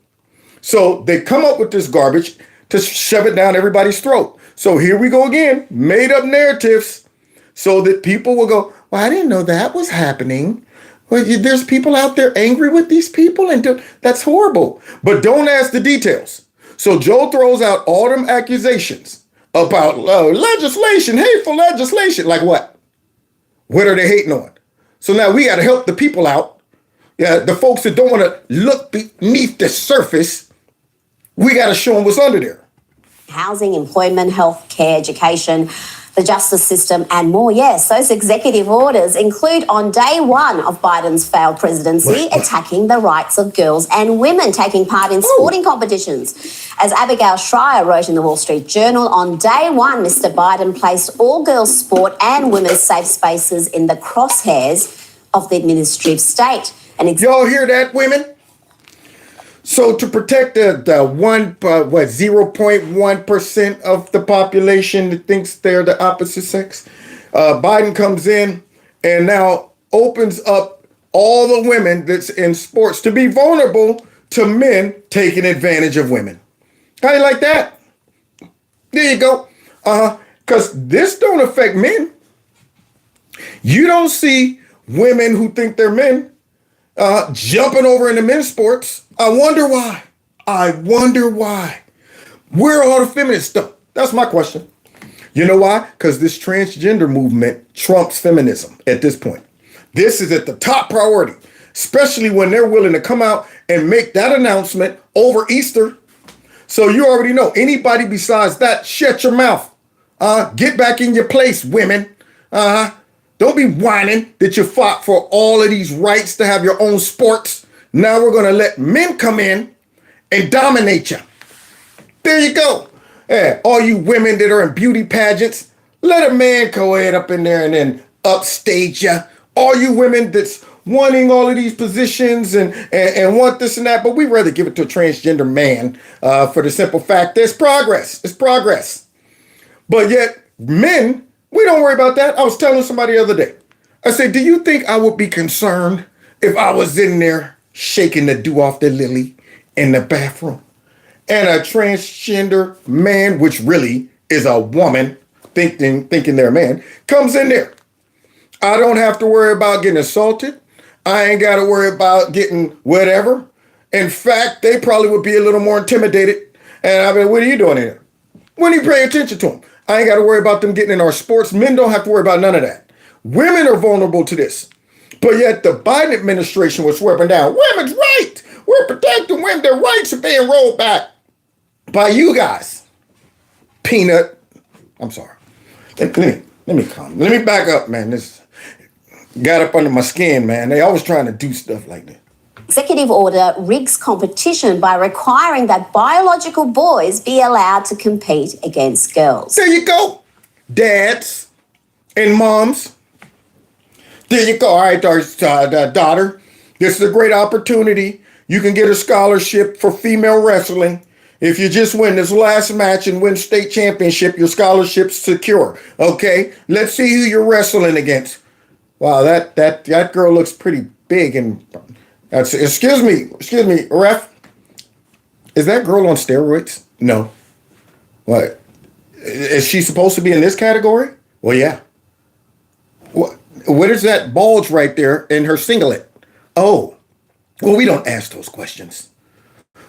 Speaker 1: So they come up with this garbage to shove it down everybody's throat. So here we go again, made up narratives so that people will go, well, I didn't know that was happening. Well, there's people out there angry with these people and that's horrible. But don't ask the details. So Joe throws out all them accusations about legislation, hateful legislation. Like what? What are they hating on? So now we got to help the people out. Yeah, the folks that don't want to look beneath the surface, we got to show them what's under there.
Speaker 7: Housing, employment, health care, education, the justice system, and more. Yes, those executive orders include on day one of Biden's failed presidency, attacking the rights of girls and women taking part in sporting competitions. As Abigail Schreier wrote in the Wall Street Journal, on day one, Mr. Biden placed all girls' sport and women's safe spaces in the crosshairs of the administrative state. And
Speaker 1: y'all hear that, women? So to protect the 0.1% of the population that thinks they're the opposite sex, Biden comes in and now opens up all the women that's in sports to be vulnerable to men taking advantage of women. How you like that? There you go. Because this don't affect men. You don't see women who think they're men jumping over into men's sports. I wonder why. Where are all the feminists though? That's my question. You know why? Because this transgender movement trumps feminism at this point. This is at the top priority, especially when they're willing to come out and make that announcement over Easter. So you already know, anybody besides that, shut your mouth. Get back in your place, women. Don't be whining that you fought for all of these rights to have your own sports. Now we're going to let men come in and dominate you. There you go. Yeah, all you women that are in beauty pageants, let a man go ahead up in there and then upstage you. All you women that's wanting all of these positions and want this and that, but we'd rather give it to a transgender man for the simple fact there's progress. It's progress. But yet, men, we don't worry about that. I was telling somebody the other day. I said, do you think I would be concerned if I was in there shaking the dew off the lily in the bathroom and a transgender man, which really is a woman thinking they're a man, comes in there? I don't have to worry about getting assaulted. I ain't got to worry about getting whatever. In fact, they probably would be a little more intimidated. And I mean, what are you doing here? When are you paying attention to them? I ain't got to worry about them getting in our sports. Men don't have to worry about none of that. Women are vulnerable to this. But yet the Biden administration was sweeping down women's rights. We're protecting women. Their rights are being rolled back by you guys. Peanut. I'm sorry. Let me calm. Let me back up, man. This got up under my skin, man. They always trying to do stuff like that.
Speaker 7: Executive order rigs competition by requiring that biological boys be allowed to compete against girls.
Speaker 1: There you go, dads and moms. There you go. All right, daughter. This is a great opportunity. You can get a scholarship for female wrestling. If you just win this last match and win state championship, your scholarship's secure. Okay, let's see who you're wrestling against. Wow, that girl looks pretty big and. Excuse me, ref. Is that girl on steroids? No. What? Is she supposed to be in this category? Well, yeah. What is that bulge right there in her singlet? Oh, well, we don't ask those questions.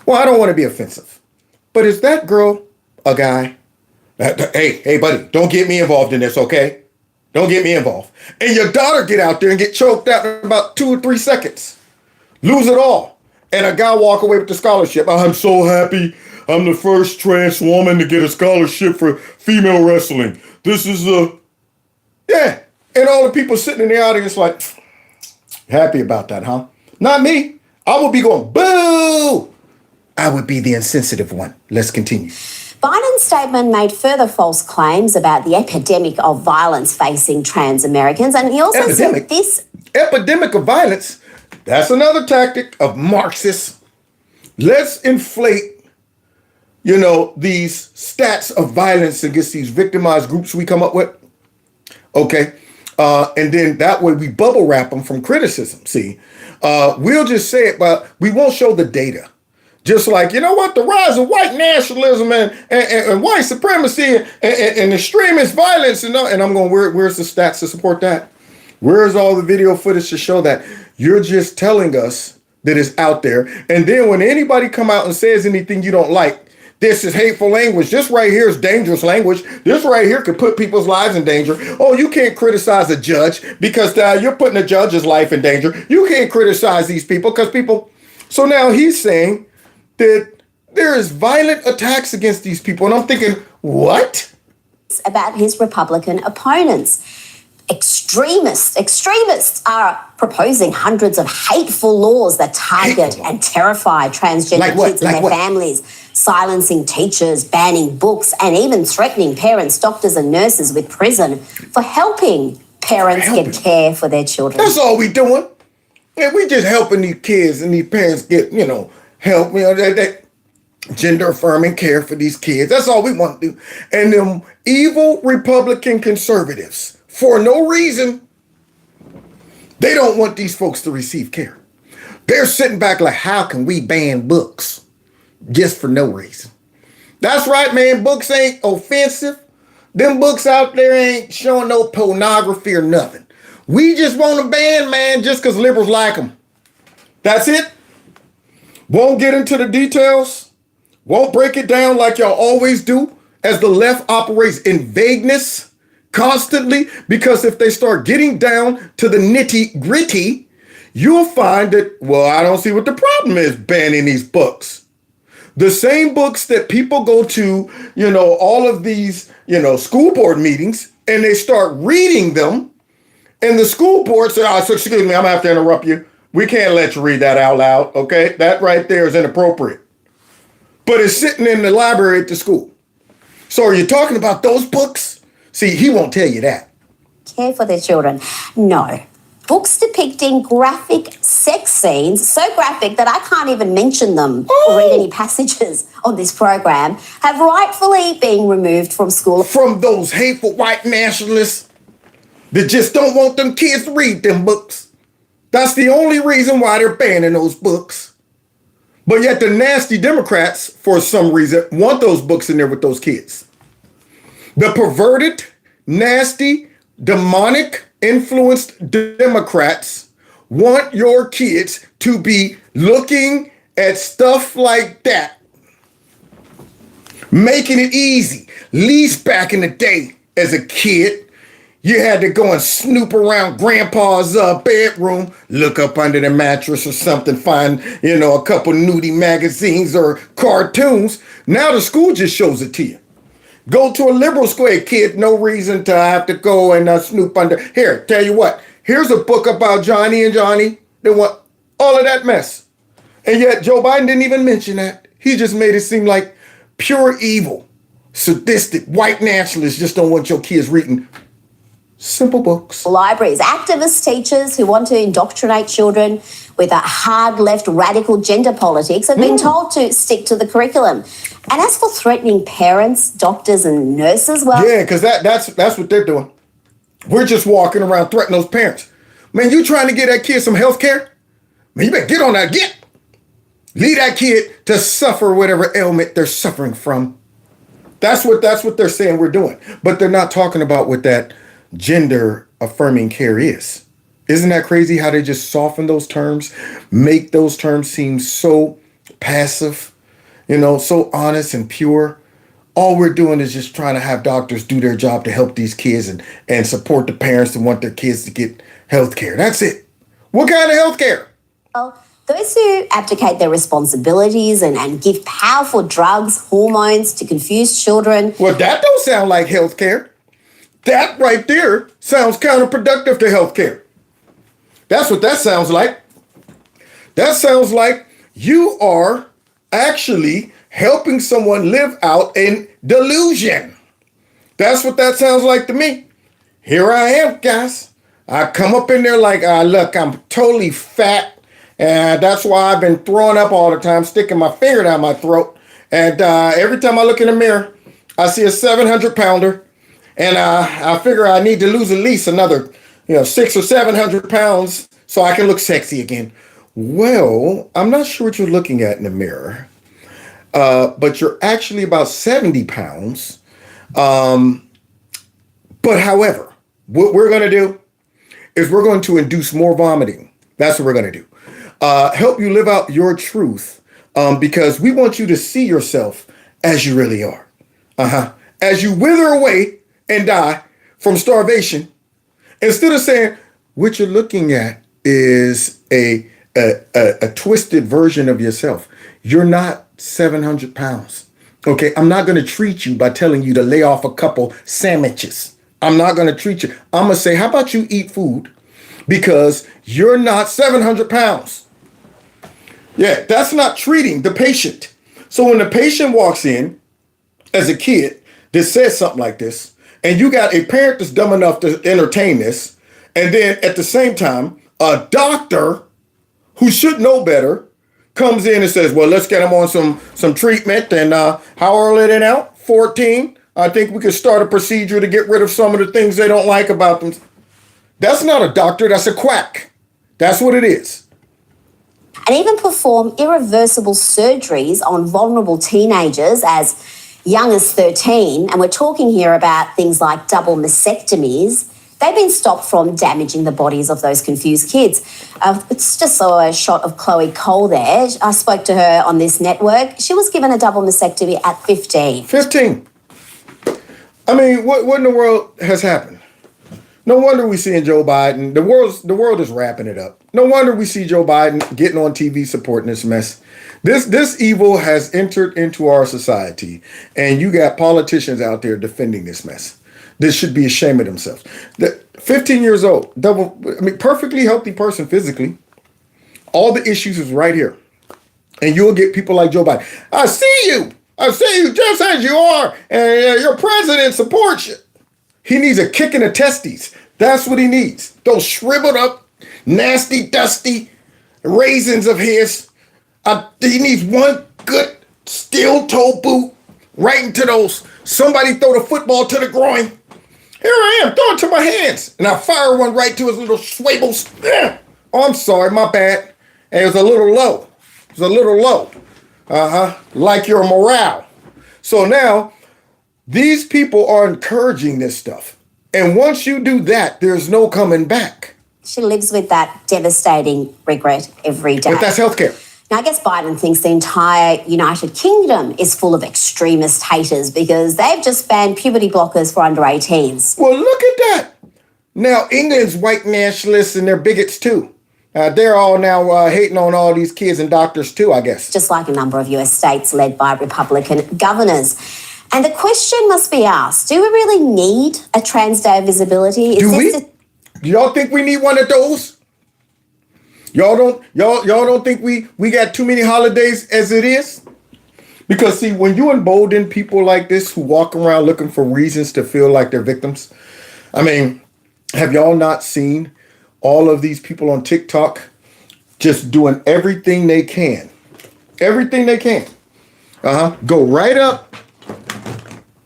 Speaker 1: Well, I don't want to be offensive, but is that girl a guy? Hey, buddy, don't get me involved in this, okay? Don't get me involved. And your daughter get out there and get choked out in about 2 or 3 seconds. Lose it all. And a guy walk away with the scholarship. I'm so happy. I'm the first trans woman to get a scholarship for female wrestling. This is yeah. And all the people sitting in the audience like, happy about that, huh? Not me. I would be going, boo. I would be the insensitive one. Let's continue.
Speaker 7: Biden's statement made further false claims about the epidemic of violence facing trans Americans. And he also said this
Speaker 1: epidemic of violence. That's another tactic of Marxists. Let's inflate, these stats of violence against these victimized groups we come up with. Okay. And then that way we bubble wrap them from criticism. See, we'll just say it, but we won't show the data. Just like, the rise of white nationalism and white supremacy and extremist violence. And I'm going, where's the stats to support that? Where's all the video footage to show that? You're just telling us that it's out there. And then when anybody come out and says anything you don't like, this is hateful language. This right here is dangerous language. This right here could put people's lives in danger. Oh, you can't criticize a judge because you're putting a judge's life in danger. You can't criticize these people because people. So now he's saying that there is violent attacks against these people. And I'm thinking, what?
Speaker 7: About his Republican opponents. Extremists are proposing hundreds of hateful laws that target and terrify transgender kids and their families, silencing teachers, banning books, and even threatening parents, doctors, and nurses with prison for helping parents get care for their children.
Speaker 1: That's all we doing. Yeah, we just helping these kids and these parents get, help, that gender affirming care for these kids. That's all we want to do. And them evil Republican conservatives, for no reason, they don't want these folks to receive care. They're sitting back like, how can we ban books? Just for no reason. That's right, man. Books ain't offensive. Them books out there ain't showing no pornography or nothing. We just want to ban, man, just because liberals like them. That's it. Won't get into the details. Won't break it down like y'all always do, as the left operates in vagueness constantly, because if they start getting down to the nitty gritty, you'll find that, well, I don't see what the problem is banning these books. The same books that people go to, all of these, school board meetings, and they start reading them, and the school board says, oh, excuse me, I'm gonna have to interrupt you. We can't let you read that out loud, okay? That right there is inappropriate. But it's sitting in the library at the school. So are you talking about those books? See, he won't tell you that.
Speaker 7: Care for their children. No. Books depicting graphic sex scenes, so graphic that I can't even mention them or read any passages on this program, have rightfully been removed from school.
Speaker 1: From those hateful white nationalists that just don't want them kids to read them books. That's the only reason why they're banning those books. But yet the nasty Democrats, for some reason, want those books in there with those kids. The perverted, nasty, demonic, influenced Democrats want your kids to be looking at stuff like that. Making it easy. Least back in the day as a kid, You had to go and snoop around grandpa's bedroom, look up under the mattress or something, find, a couple nudie magazines or cartoons. Now the school just shows it to you. Go to a liberal school, hey, kid, no reason to have to go and snoop under. Here, tell you what, here's a book about Johnny and Johnny. They want all of that mess. And yet Joe Biden didn't even mention that. He just made it seem like pure evil, sadistic, white nationalists just don't want your kids reading simple books.
Speaker 7: Libraries, activist teachers who want to indoctrinate children with a hard left radical gender politics have been told to stick to the curriculum. And as for threatening parents, doctors and nurses, well...
Speaker 1: Yeah, because that's what they're doing. We're just walking around threatening those parents. Man, you trying to get that kid some health care? Man, you better get on that, get. Leave that kid to suffer whatever ailment they're suffering from. That's what they're saying we're doing. But they're not talking about what that gender affirming care is. Isn't that crazy how they just soften those terms, make those terms seem so passive, so honest and pure? All we're doing is just trying to have doctors do their job to help these kids and support the parents that want their kids to get health care. That's it. What kind of health care?
Speaker 7: Well, those who abdicate their responsibilities and give powerful drugs, hormones to confuse children.
Speaker 1: Well, that don't sound like health care. That right there sounds counterproductive to health care. That's what that sounds like. That sounds like you are actually helping someone live out in delusion. That's what that sounds like to me. Here I am, guys. I come up in there like, look, I'm totally fat. And that's why I've been throwing up all the time, sticking my finger down my throat. And every time I look in the mirror, I see a 700-pounder. And I figure I need to lose at least another, 600 or 700 pounds so I can look sexy again. Well, I'm not sure what you're looking at in the mirror, but you're actually about 70 pounds. But however, what we're going to do is we're going to induce more vomiting. That's what we're going to do. Help you live out your truth because we want you to see yourself as you really are. As you wither away and die from starvation, instead of saying what you're looking at is a twisted version of yourself. You're not 700 pounds. Okay, I'm not going to treat you by telling you to lay off a couple sandwiches. I'm not going to treat you. I'm going to say, how about you eat food because you're not 700 pounds. Yeah, that's not treating the patient. So when the patient walks in as a kid that says something like this, and you got a parent that's dumb enough to entertain this, and then at the same time, a doctor who should know better comes in and says, well, let's get him on some treatment. And how early are they now? 14. I think we could start a procedure to get rid of some of the things they don't like about them. That's not a doctor. That's a quack. That's what it is.
Speaker 7: And even perform irreversible surgeries on vulnerable teenagers as young as 13, and we're talking here about things like double mastectomies. They've been stopped from damaging the bodies of those confused kids. It's just saw a shot of Chloe Cole there. I spoke to her on this network. She was given a double mastectomy at 15.
Speaker 1: 15. I mean, what in the world has happened? No wonder we seeing Joe Biden. The world is wrapping it up. No wonder we see Joe Biden getting on TV supporting this mess. This evil has entered into our society, and you got politicians out there defending this mess. This should be ashamed of themselves. 15 years old, perfectly healthy person physically. All the issues is right here. And you'll get people like Joe Biden. I see you just as you are, and your president supports you. He needs a kick in the testes. That's what he needs. Those shriveled up, nasty, dusty raisins of his. He needs one good steel toe boot right into those. Somebody throw the football to the groin. Here I am, throw it to my hands. And I fire one right to his little swabbles. Oh, I'm sorry, my bad. And it was a little low. Like your morale. So now, these people are encouraging this stuff. And once you do that, there's no coming back.
Speaker 7: She lives with that devastating regret every day.
Speaker 1: But that's healthcare.
Speaker 7: Now, I guess Biden thinks the entire United Kingdom is full of extremist haters because they've just banned puberty blockers for under 18s.
Speaker 1: Well, look at that. Now, England's white nationalists and they're bigots too. They're all now hating on all these kids and doctors too, I guess.
Speaker 7: Just like a number of US states led by Republican governors. And the question must be asked, do we really need a Trans Day of Visibility?
Speaker 1: Do we? Do y'all think we need one of those? Y'all don't think we got too many holidays as it is? Because see, when you embolden people like this who walk around looking for reasons to feel like they're victims, I mean, have y'all not seen all of these people on TikTok just doing everything they can? Everything they can. Go right up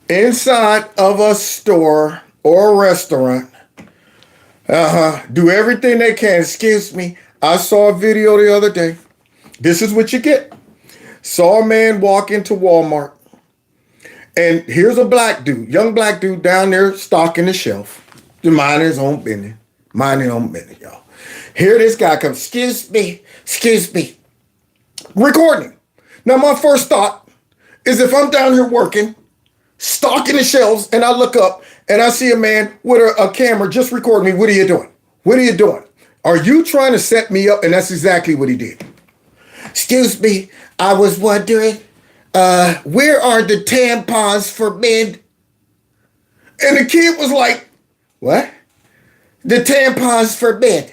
Speaker 1: inside of a store or a restaurant. Do everything they can. Excuse me. I saw a video the other day. This is what you get. Saw a man walk into Walmart. And here's a black dude, young black dude down there stocking the shelf. Minding his own business. Minding his own business, y'all. Here this guy comes. Excuse me. Recording. Now my first thought is if I'm down here working, stocking the shelves, and I look up and I see a man with a camera just recording me, what are you doing? What are you doing? Are you trying to set me up? And that's exactly what he did. Excuse me, I was wondering, where are the tampons for men? And the kid was like, what? The tampons for men.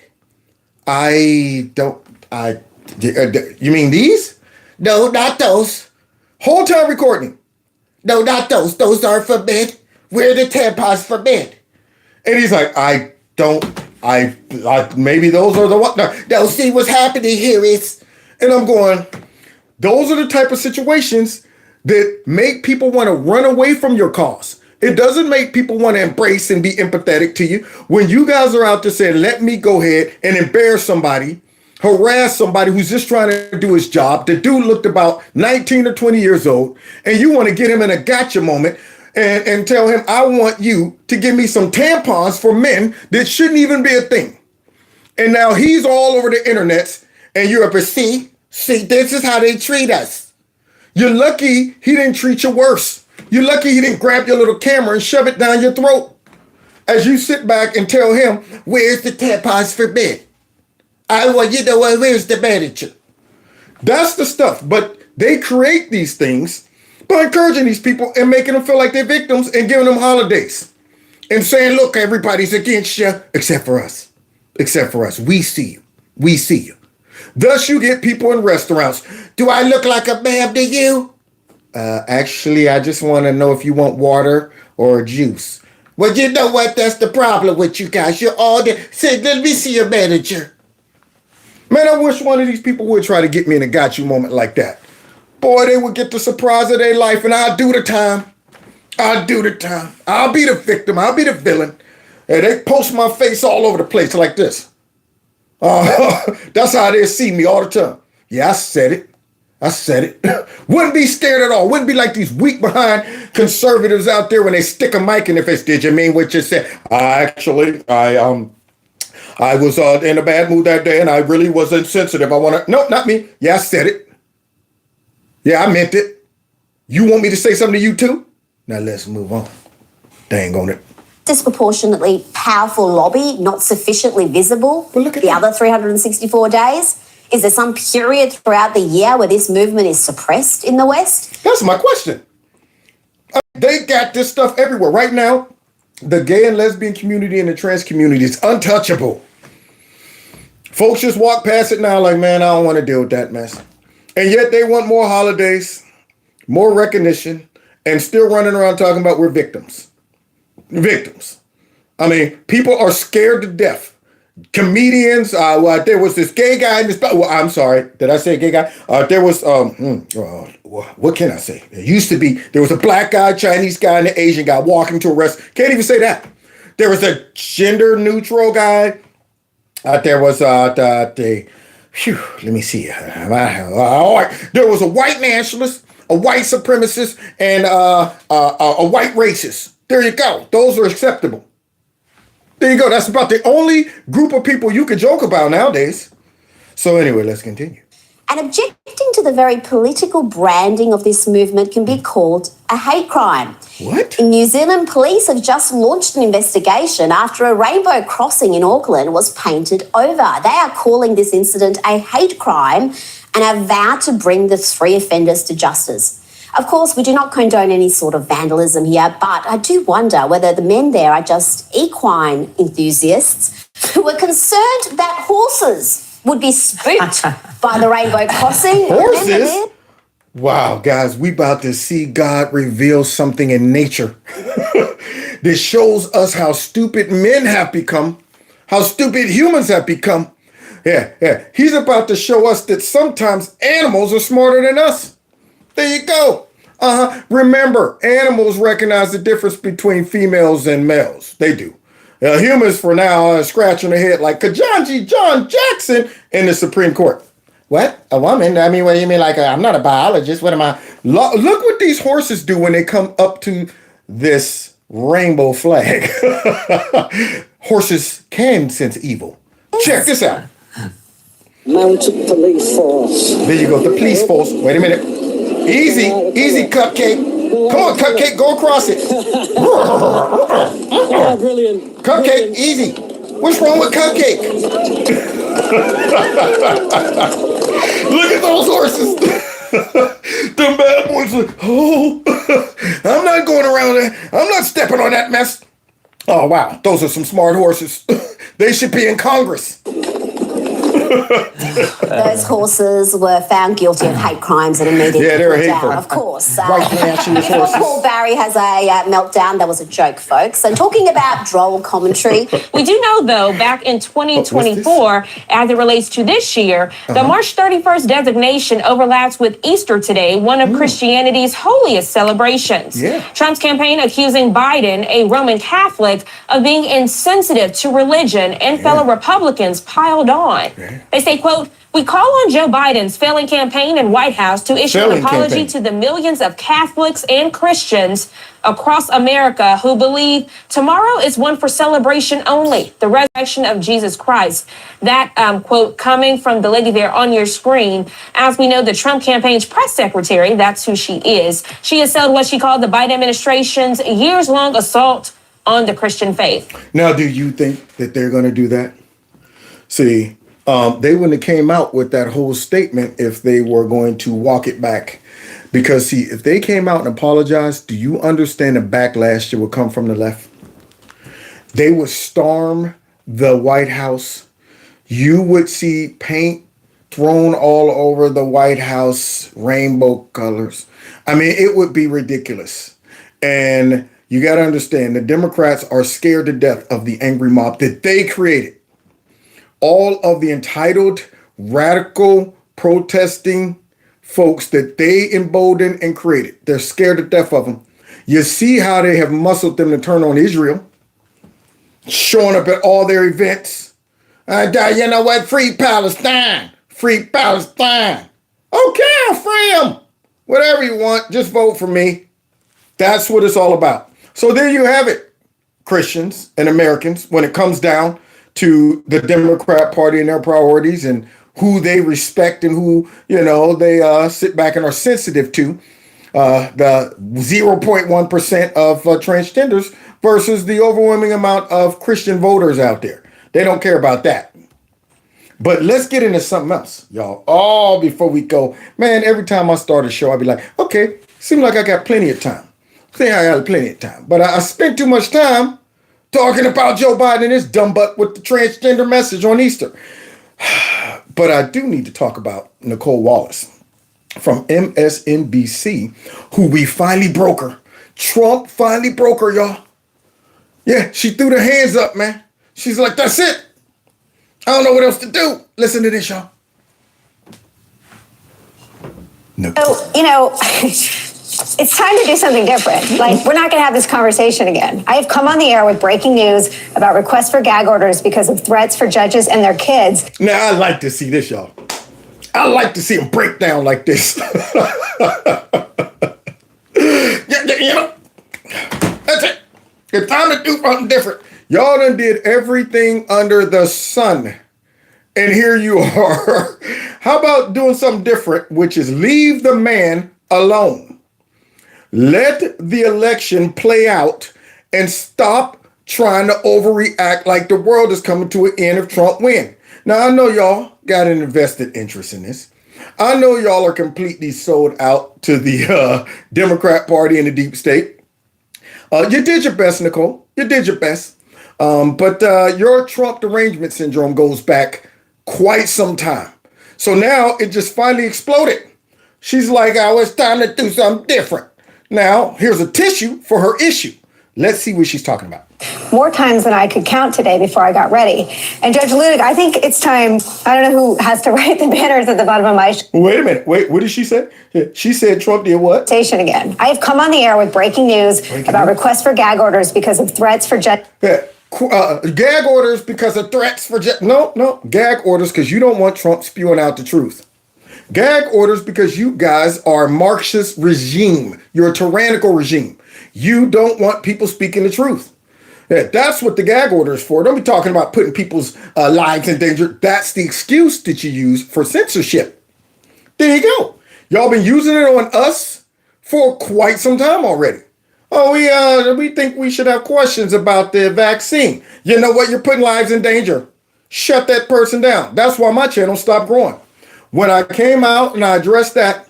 Speaker 1: You mean these? No, not those. Whole time recording. No, not those. Those are for men. Where are the tampons for men? And he's like, maybe those are the ones. No, see what's happening here is, and I'm going, those are the type of situations that make people want to run away from your cause. It doesn't make people want to embrace and be empathetic to you. When you guys are out there saying, let me go ahead and embarrass somebody, harass somebody who's just trying to do his job. The dude looked about 19 or 20 years old, and you want to get him in a gotcha moment and tell him, I want you to give me some tampons for men that shouldn't even be a thing. And now he's all over the internets, and you're up and see, this is how they treat us. You're lucky he didn't treat you worse. You're lucky he didn't grab your little camera and shove it down your throat as you sit back and tell him, where's the tampons for men? Where's the manager? That's the stuff. But they create these things by encouraging these people and making them feel like they're victims and giving them holidays and saying, look, everybody's against you except for us. Except for us. We see you. We see you. Thus you get people in restaurants. Do I look like a ma'am to you? Actually, I just want to know if you want water or juice. Well, you know what? That's the problem with you guys. You're all there. Say, let me see your manager. Man, I wish one of these people would try to get me in a got you moment like that. Boy, they would get the surprise of their life, and I'll do the time. I'll do the time. I'll be the victim. I'll be the villain. And they post my face all over the place like this. That's how they see me all the time. Yeah, I said it. Wouldn't be scared at all. Wouldn't be like these weak behind conservatives out there when they stick a mic in their face. Did you mean what you said? I was in a bad mood that day and I really was insensitive. No, not me. Yeah, I said it. Yeah, I meant it. You want me to say something to you too? Now let's move on. Dang on it.
Speaker 7: Disproportionately powerful lobby, not sufficiently visible
Speaker 1: Well, look at
Speaker 7: the
Speaker 1: that.
Speaker 7: other 364 days? Is there some period throughout the year where this movement is suppressed in the West?
Speaker 1: That's my question. They got this stuff everywhere. Right now, the gay and lesbian community and the trans community is untouchable. Folks just walk past it now like, man, I don't want to deal with that mess. And yet they want more holidays, more recognition, and still running around talking about we're victims. Victims. I mean, people are scared to death. Comedians, there was this gay guy in this, I'm sorry, did I say gay guy? There was, what can I say? There was a black guy, Chinese guy, and an Asian guy walking to a restaurant. Can't even say that. There was a gender neutral guy. There was, let me see. There was a white nationalist, a white supremacist, and a white racist. There you go. Those are acceptable. There you go. That's about the only group of people you could joke about nowadays. So anyway, let's continue.
Speaker 7: And objecting to the very political branding of this movement can be called a hate crime.
Speaker 1: What?
Speaker 7: In New Zealand, police have just launched an investigation after a rainbow crossing in Auckland was painted over. They are calling this incident a hate crime and have vowed to bring the 3 offenders to justice. Of course, we do not condone any sort of vandalism here, but I do wonder whether the men there are just equine enthusiasts who were concerned that horses would be spooked by the rainbow crossing.
Speaker 1: Horses? Wow, guys, we about to see God reveal something in nature. This shows us how stupid men have become, how stupid humans have become. Yeah. He's about to show us that sometimes animals are smarter than us. There you go. Remember, animals recognize the difference between females and males. They do. Humans, for now, are scratching their head like Kajanji John Jackson in the Supreme Court. What? A woman? I mean, what do you mean? Like, I'm not a biologist. What am I? Look what these horses do when they come up to this rainbow flag. Horses can sense evil. Check this out.
Speaker 8: Mounted police force.
Speaker 1: There you go, the police force. Wait a minute. Easy, Cupcake. Come on, Cupcake, go across it.
Speaker 8: Oh, brilliant.
Speaker 1: Cupcake,
Speaker 8: Brilliant.
Speaker 1: easy. What's wrong with Cupcake? Look at those horses. Them bad boys are, I'm not going around there. I'm not stepping on that mess. Oh, wow. Those are some smart horses. They should be in Congress.
Speaker 7: Those horses were found guilty of hate crimes and immediately
Speaker 1: Yeah, they were
Speaker 7: put
Speaker 1: hateful.
Speaker 7: down, of course.
Speaker 1: Right reaction to
Speaker 7: before
Speaker 1: horses.
Speaker 7: Paul Barry has a meltdown, that was a joke, folks. And talking about droll commentary,
Speaker 9: we do know, though, back in 2024, as it relates to this year, the March 31st designation overlaps with Easter today, one of Christianity's holiest celebrations.
Speaker 1: Yeah.
Speaker 9: Trump's campaign accusing Biden, a Roman Catholic, of being insensitive to religion, and fellow Republicans piled on. They say, quote, "We call on Joe Biden's failing campaign and White House to issue an apology to the millions of Catholics and Christians across America who believe tomorrow is one for celebration only, the resurrection of Jesus Christ." That quote coming from the lady there on your screen. As we know, the Trump campaign's press secretary, that's who she is. She assailed what she called the Biden administration's years-long assault on the Christian faith.
Speaker 1: Now, do you think that they're going to do that? See, they wouldn't have came out with that whole statement if they were going to walk it back. Because, see, if they came out and apologized, do you understand the backlash that would come from the left? They would storm the White House. You would see paint thrown all over the White House, rainbow colors. I mean, it would be ridiculous. And you got to understand, the Democrats are scared to death of the angry mob that they created. All of the entitled, radical, protesting folks that they emboldened and created. They're scared to death of them. You see how they have muscled them to turn on Israel, showing up at all their events. You know what? Free Palestine. Free Palestine. Okay, I'll free them. Whatever you want, just vote for me. That's what it's all about. So there you have it, Christians and Americans, when it comes down to the Democrat Party and their priorities and who they respect and who, they sit back and are sensitive to, the 0.1% of transgenders versus the overwhelming amount of Christian voters out there. They don't care about that. But let's get into something else, y'all. Oh, before we go, man, every time I start a show, I'll be like, okay, seems like I got plenty of time. I got plenty of time. But I spent too much time talking about Joe Biden and his dumb butt with the transgender message on Easter. But I do need to talk about Nicolle Wallace from MSNBC, who we finally broke her. Trump finally broke her, y'all. Yeah, she threw her hands up, man. She's like, that's it. I don't know what else to do. Listen to this, y'all.
Speaker 10: So, it's time to do something different. Like, we're not going to have this conversation again. I have come on the air with breaking news about requests for gag orders because of threats for judges and their kids.
Speaker 1: Now, I like to see this, y'all. I like to see them break down like this. That's it. It's time to do something different. Y'all done did everything under the sun. And here you are How about doing something different, which is leave the man alone? Let the election play out and stop trying to overreact like the world is coming to an end if Trump wins. Now, I know y'all got an invested interest in this. I know y'all are completely sold out to the Democrat Party and the deep state. You did your best, Nicolle. You did your best. But your Trump derangement syndrome goes back quite some time. So now it just finally exploded. She's like, oh, it's time to do something different. Now, here's a tissue for her issue. Let's see what she's talking about.
Speaker 10: More times than I could count today before I got ready. And Judge Ludick, I think it's time, I don't know who has to write the banners at the bottom of my
Speaker 1: Wait a minute. Wait, what did she say? She said Trump did what?
Speaker 10: Station again. I have come on the air with breaking news about requests for gag orders because of threats for
Speaker 1: gag orders because of threats for no, gag orders because you don't want Trump spewing out the truth. Gag orders because you guys are a Marxist regime. You're a tyrannical regime. You don't want people speaking the truth. Yeah, that's what the gag order is for. Don't be talking about putting people's lives in danger. That's the excuse that you use for censorship. There you go. Y'all been using it on us for quite some time already. Oh, we think we should have questions about the vaccine. You know what? You're putting lives in danger. Shut that person down. That's why my channel stopped growing. When I came out and I addressed that,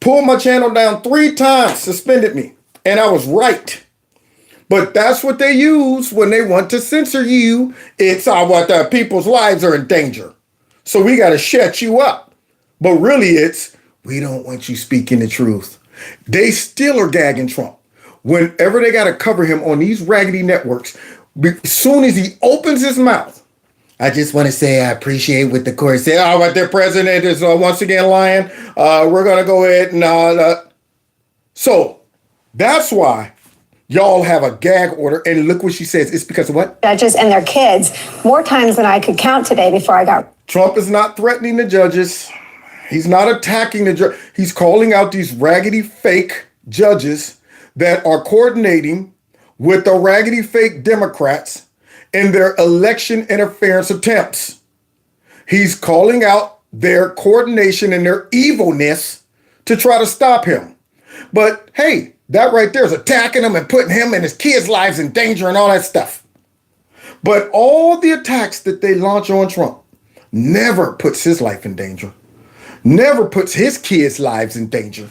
Speaker 1: pulled my channel down 3 times, suspended me. And I was right. But that's what they use when they want to censor you. It's what the people's lives are in danger. So we got to shut you up. But really it's, we don't want you speaking the truth. They still are gagging Trump. Whenever they got to cover him on these raggedy networks, as soon as he opens his mouth, I just want to say I appreciate what the court said. Oh, but their president is once again lying. We're going to go ahead and... So that's why y'all have a gag order. And look what she says. It's because of what?
Speaker 10: Judges and their kids more times than I could count today before I got...
Speaker 1: Trump is not threatening the judges. He's not attacking the judge. He's calling out these raggedy fake judges that are coordinating with the raggedy fake Democrats in their election interference attempts. He's calling out their coordination and their evilness to try to stop him. But hey, that right there is attacking him and putting him and his kids' lives in danger and all that stuff. But all the attacks that they launch on Trump never puts his life in danger. Never puts his kids' lives in danger.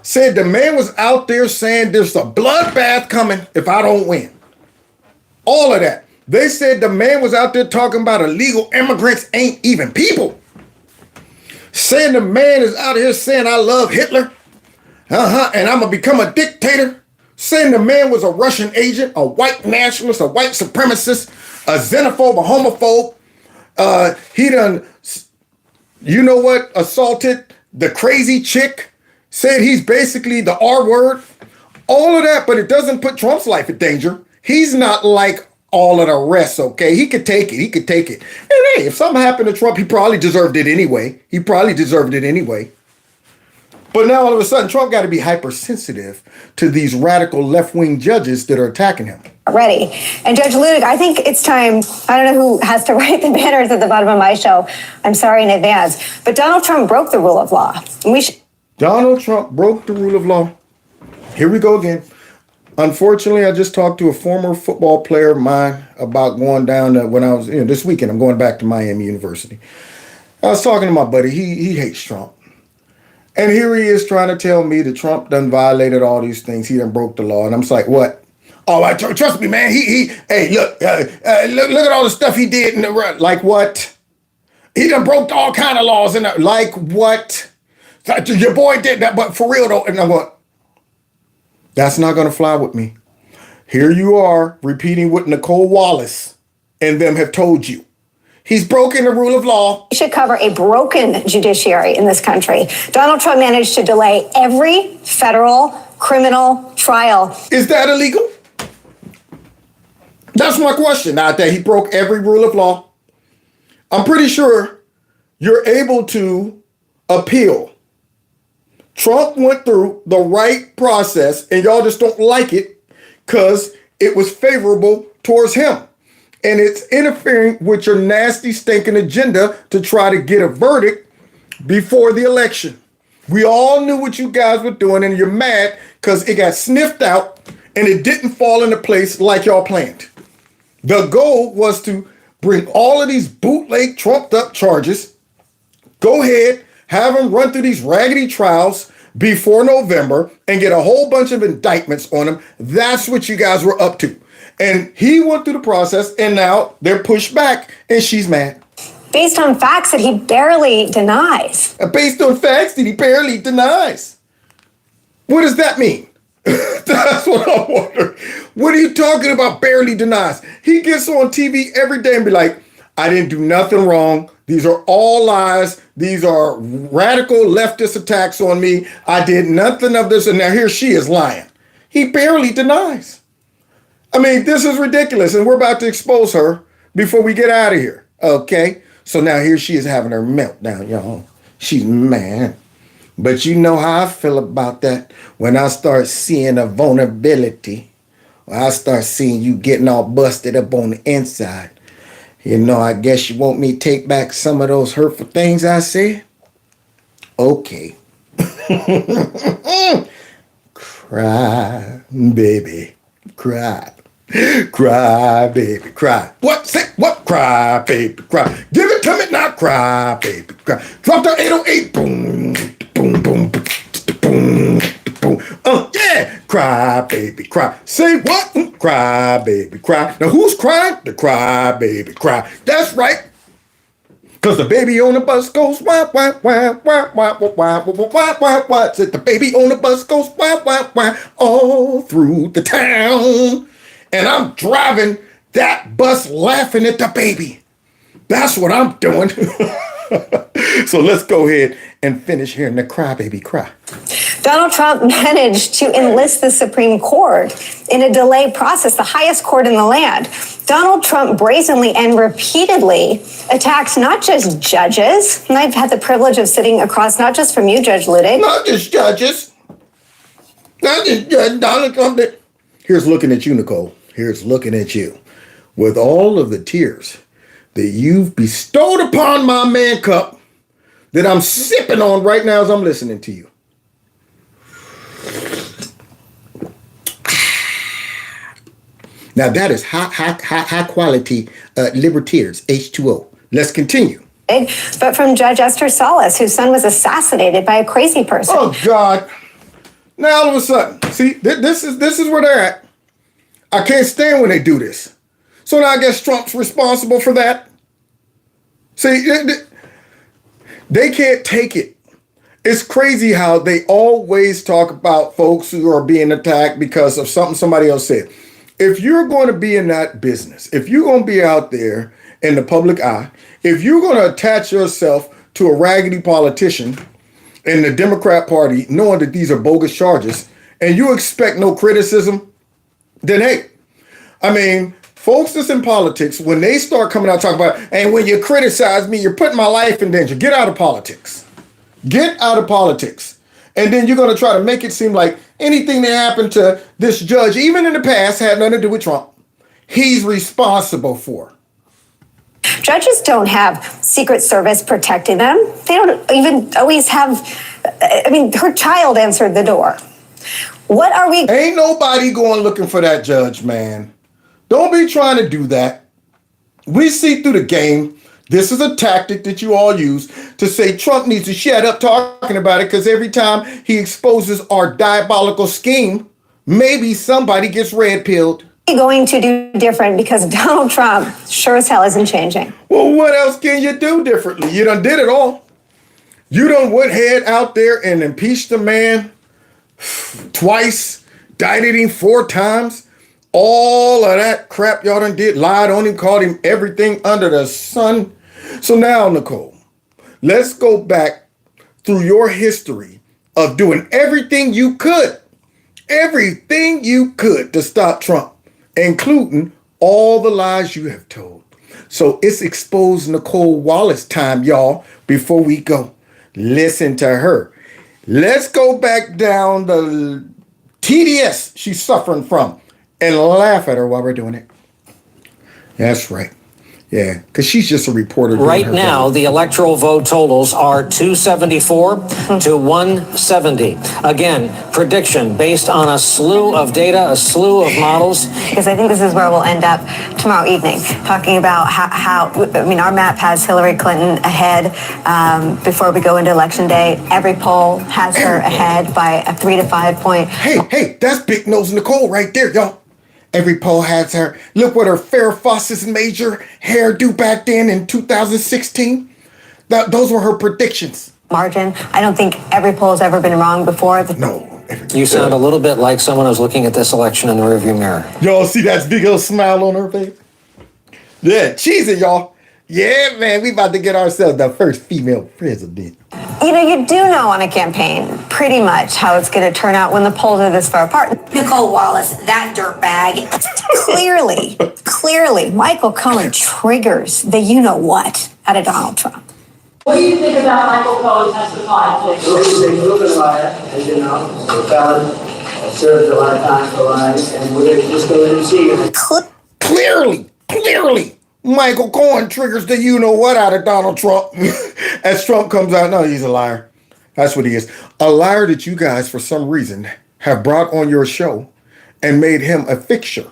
Speaker 1: Said the man was out there saying there's a bloodbath coming if I don't win. All of that. They said the man was out there talking about illegal immigrants ain't even people. Saying the man is out here saying I love Hitler. And I'm going to become a dictator. Saying the man was a Russian agent, a white nationalist, a white supremacist, a xenophobe, a homophobe. He done, you know what, assaulted the crazy chick. Said he's basically the R word. All of that, but it doesn't put Trump's life in danger. He's not like all of the rest, okay? He could take it. And hey, if something happened to Trump, he probably deserved it anyway. But now all of a sudden, Trump got to be hypersensitive to these radical left-wing judges that are attacking him.
Speaker 10: Ready. And Judge Ludick, I think it's time, I don't know who has to write the banners at the bottom of my show. I'm sorry in advance. But Donald Trump broke the rule of law.
Speaker 1: Donald Trump broke the rule of law. Here we go again. Unfortunately, I just talked to a former football player of mine about going down to, when I was, this weekend, I'm going back to Miami University. I was talking to my buddy. He hates Trump. And here he is trying to tell me that Trump done violated all these things. He done broke the law. And I'm just like, what? Oh, trust me, man. Hey, look at all the stuff he did. Like what? He done broke all kind of laws. Like what? Your boy did that, but for real though. And I'm going, that's not going to fly with me. Here you are repeating what Nicolle Wallace and them have told you. He's broken the rule of law.
Speaker 10: We should cover a broken judiciary in this country. Donald Trump managed to delay every federal criminal trial.
Speaker 1: Is that illegal? That's my question. Out there, he broke every rule of law. I'm pretty sure you're able to appeal. Trump went through the right process and y'all just don't like it because it was favorable towards him. And it's interfering with your nasty, stinking agenda to try to get a verdict before the election. We all knew what you guys were doing, and you're mad because it got sniffed out and it didn't fall into place like y'all planned. The goal was to bring all of these bootleg, trumped up charges, go ahead, have them run through these raggedy trials before November and get a whole bunch of indictments on them. That's what you guys were up to. And he went through the process, and now they're pushed back, and she's mad.
Speaker 10: Based on facts that he barely denies.
Speaker 1: Based on facts that he barely denies. What does that mean? That's what I wonder. What are you talking about barely denies? He gets on TV every day and be like, I didn't do nothing wrong. These are all lies. These are radical leftist attacks on me. I did nothing of this. And now here she is lying. He barely denies. I mean, this is ridiculous. And we're about to expose her before we get out of here. Okay? So now here she is having her meltdown, y'all. She's mad. But you know how I feel about that when I start seeing a vulnerability. When I start seeing you getting all busted up on the inside. You know, I guess you want me to take back some of those hurtful things I said? Okay. Cry, baby, cry. Cry, baby, cry. What? Say what? Cry, baby, cry. Give it to me now. Cry, baby, cry. Drop the 808. Boom, boom, boom, boom, boom. Yeah. Cry, baby, cry. Say what? Cry, baby, cry. Now who's crying? The cry, baby, cry. That's right. Cause the baby on the bus goes wah wah wah wah wah wah wah wah wah wah wah. Said the baby on the bus goes wah wah wah all through the town. And I'm driving that bus laughing at the baby. That's what I'm doing. So let's go ahead and finish hearing the cry, baby, cry.
Speaker 10: Donald Trump managed to enlist the Supreme Court in a delay process, the highest court in the land. Donald Trump brazenly and repeatedly attacks not just judges, and I've had the privilege of sitting across not just from you, Judge Ludig.
Speaker 1: Not just judges. Not just Donald Trump. Here's looking at you, Nicolle. Here's looking at you. With all of the tears that you've bestowed upon my man cup that I'm sipping on right now as I'm listening to you. Now that is high quality liver tears, H2O. Let's continue.
Speaker 10: But from Judge Esther Salas, whose son was assassinated by a crazy person.
Speaker 1: Oh God. Now all of a sudden, see, this is where they're at. I can't stand when they do this. So now I guess Trump's responsible for that. See, they can't take it. It's crazy how they always talk about folks who are being attacked because of something somebody else said. If you're going to be in that business, if you're going to be out there in the public eye, if you're going to attach yourself to a raggedy politician in the Democrat Party, knowing that these are bogus charges, and you expect no criticism, then hey, I mean, folks that's in politics, when they start coming out talking about, and when you criticize me, you're putting my life in danger. Get out of politics. Get out of politics. And then you're going to try to make it seem like anything that happened to this judge, even in the past, had nothing to do with Trump. He's responsible for.
Speaker 10: Judges don't have Secret Service protecting them. They don't even always have, I mean, her child answered the door. What are we?
Speaker 1: Ain't nobody going looking for that judge, man. Don't be trying to do that. We see through the game. This is a tactic that you all use to say Trump needs to shut up talking about it because every time he exposes our diabolical scheme, maybe somebody gets red-pilled.
Speaker 10: Going to do different because Donald Trump sure as hell isn't changing.
Speaker 1: Well, what else can you do differently? You done did it all. You done went head out there and impeached the man twice, indicted him 4 times. All of that crap y'all done did, lied on him, called him everything under the sun. So now, Nicolle, let's go back through your history of doing everything you could to stop Trump, including all the lies you have told. So it's exposed Nicolle Wallace time, y'all, before we go. Listen to her. Let's go back down the TDS she's suffering from and laugh at her while we're doing it. That's right. Yeah, because she's just a reporter.
Speaker 11: Right now, the electoral vote totals are 274 to 170. Again, prediction based on a slew of data, a slew of models.
Speaker 10: Because I think this is where we'll end up tomorrow evening, talking about how our map has Hillary Clinton ahead before we go into Election Day. Every poll has her ahead by a 3 to 5 point.
Speaker 1: Hey, that's Big Nose Nicolle right there, y'all. Every poll has her. Look what her Farrah Fawcett's major hairdo back then in 2016. Those were her predictions.
Speaker 10: Margin. I don't think every poll has ever been wrong before.
Speaker 1: No.
Speaker 11: You sound a little bit like someone who's looking at this election in the rearview mirror.
Speaker 1: Y'all see that big old smile on her face? Yeah, cheesy, y'all. Yeah, man, we about to get ourselves the first female president.
Speaker 10: You do know on a campaign pretty much how it's going to turn out when the polls are this far apart.
Speaker 12: Nicolle Wallace, that dirtbag.
Speaker 10: Clearly, Michael Cohen triggers the you-know-what out of Donald Trump.
Speaker 12: What do you think about Michael Cohen testifying?
Speaker 8: He's a little liar, as you know, a felon, served a lot of time for lying, and we're going to just go in and see him.
Speaker 1: Clearly, Michael Cohen triggers the you-know-what out of Donald Trump. As Trump comes out, no, he's a liar. That's what he is. A liar that you guys, for some reason, have brought on your show and made him a fixture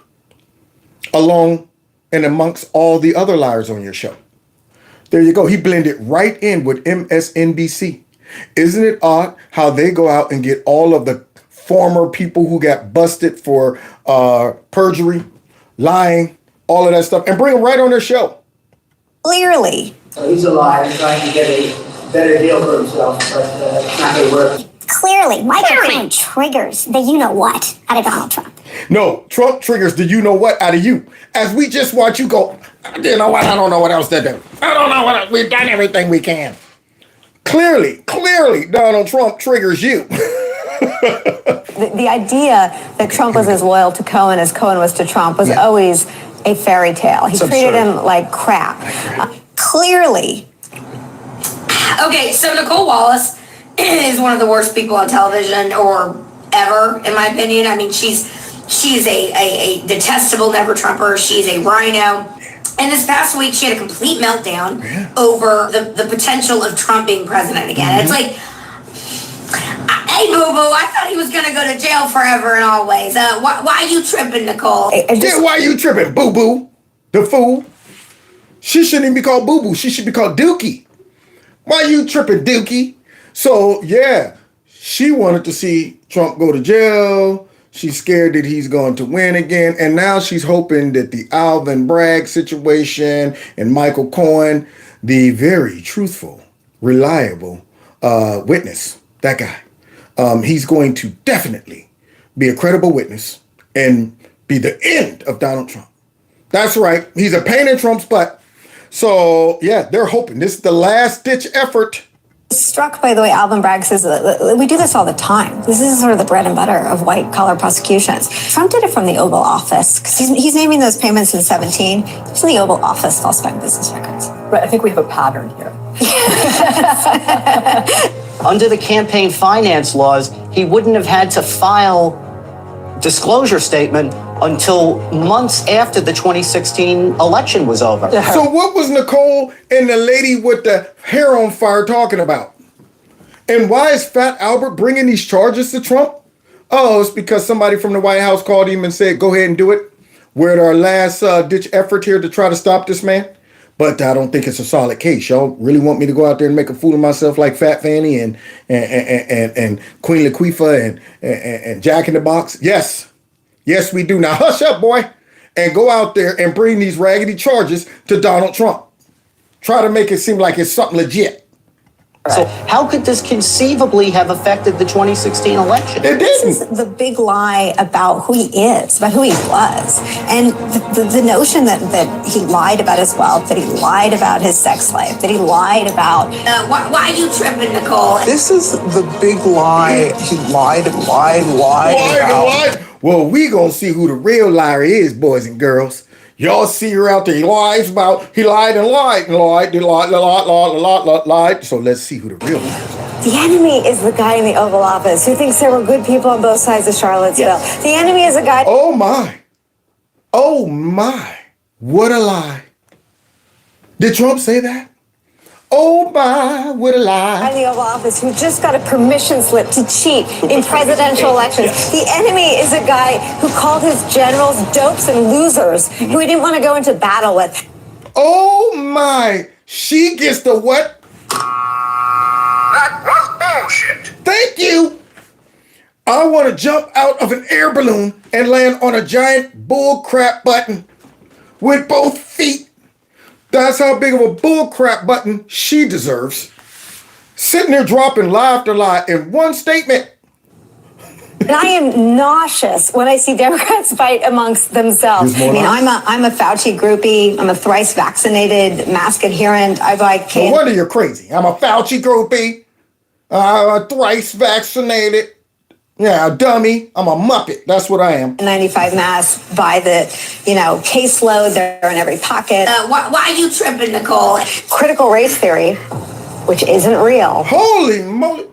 Speaker 1: along and amongst all the other liars on your show. There you go. He blended right in with MSNBC. Isn't it odd how they go out and get all of the former people who got busted for perjury, lying, all of that stuff, and bring them right on their show?
Speaker 10: Clearly.
Speaker 8: He's a liar, trying to get a better deal for himself, but it's not going to work.
Speaker 10: Clearly, Michael Cohen triggers the you-know-what out of Donald Trump.
Speaker 1: No, Trump triggers the you-know-what out of you. As we just watch you go, you know what, I don't know what else to do. I don't know what else. We've done everything we can. Clearly, Donald Trump triggers you.
Speaker 10: The idea that Trump was as loyal to Cohen as Cohen was to Trump was always a fairy tale. He treated him like crap. Clearly.
Speaker 12: Okay, so Nicolle Wallace is one of the worst people on television or ever, in my opinion. I mean, she's a detestable never-Trumper. She's a rhino. And this past week, she had a complete meltdown over the potential of Trump being president again. It's like, hey, boo-boo, I thought he was going to go to jail forever and always. Why are you tripping, Nicolle?
Speaker 1: Why are you tripping, boo-boo? The fool. She shouldn't even be called boo-boo. She should be called Dookie. Why you tripping, Dookie? So, yeah, she wanted to see Trump go to jail. She's scared that he's going to win again. And now she's hoping that the Alvin Bragg situation and Michael Cohen, the very truthful, reliable witness, that guy, he's going to definitely be a credible witness and be the end of Donald Trump. That's right. He's a pain in Trump's butt. So, yeah, they're hoping this is the last-ditch effort.
Speaker 10: Struck by the way Alvin Bragg says, we do this all the time. This is sort of the bread and butter of white-collar prosecutions. Trump did it from the Oval Office, because he's naming those payments in 2017. It's in the Oval Office falsifying business records.
Speaker 13: Right, I think we have a pattern here.
Speaker 14: Under the campaign finance laws, he wouldn't have had to file disclosure statement until months after the 2016 election was over.
Speaker 1: So what was Nicolle and the lady with the hair on fire talking about? And why is Fat Albert bringing these charges to Trump? Oh, it's because somebody from the White House called him and said, go ahead and do it. We're at our last ditch effort here to try to stop this man. But I don't think it's a solid case. Y'all really want me to go out there and make a fool of myself like Fat Fanny and Queen Latifah and Jack in the Box? Yes, we do. Now hush up, boy, and go out there and bring these raggedy charges to Donald Trump. Try to make it seem like it's something legit.
Speaker 14: So how could this conceivably have affected the 2016 election?
Speaker 1: It didn't.
Speaker 10: This is the big lie about who he is, about who he was. And the notion that he lied about his wealth, that he lied about his sex life, that he lied about...
Speaker 12: Why are you tripping, Nicolle?
Speaker 15: This is the big lie. He lied about.
Speaker 1: Well, we gonna see who the real liar is, boys and girls. Y'all see her out there. He lied. So let's see who the real liar is.
Speaker 10: The enemy is the guy in the Oval Office who thinks there were good people on both sides of Charlottesville. The enemy is a guy...
Speaker 1: Oh, my. what a lie. Did Trump say that? Oh my, what a lie.
Speaker 10: In the Oval Office who just got a permission slip to cheat in presidential elections. The enemy is a guy who called his generals dopes and losers who he didn't want to go into battle with.
Speaker 1: Oh my, she gets the what?
Speaker 16: That was bullshit.
Speaker 1: Thank you. I want to jump out of an air balloon and land on a giant bull crap button with both feet. That's how big of a bull crap button she deserves. Sitting there dropping lie after lie in one statement.
Speaker 10: And I am nauseous when I see Democrats fight amongst themselves. I mean, I'm a Fauci groupie. I'm a thrice vaccinated mask adherent.
Speaker 1: No wonder you're crazy. I'm a Fauci groupie. I'm a thrice vaccinated. Yeah, a dummy. I'm a muppet. That's what I am.
Speaker 10: 95 masks by the, caseload. They're in every pocket.
Speaker 12: Why are you tripping, Nicolle?
Speaker 10: Critical race theory, which isn't real.
Speaker 1: Holy moly.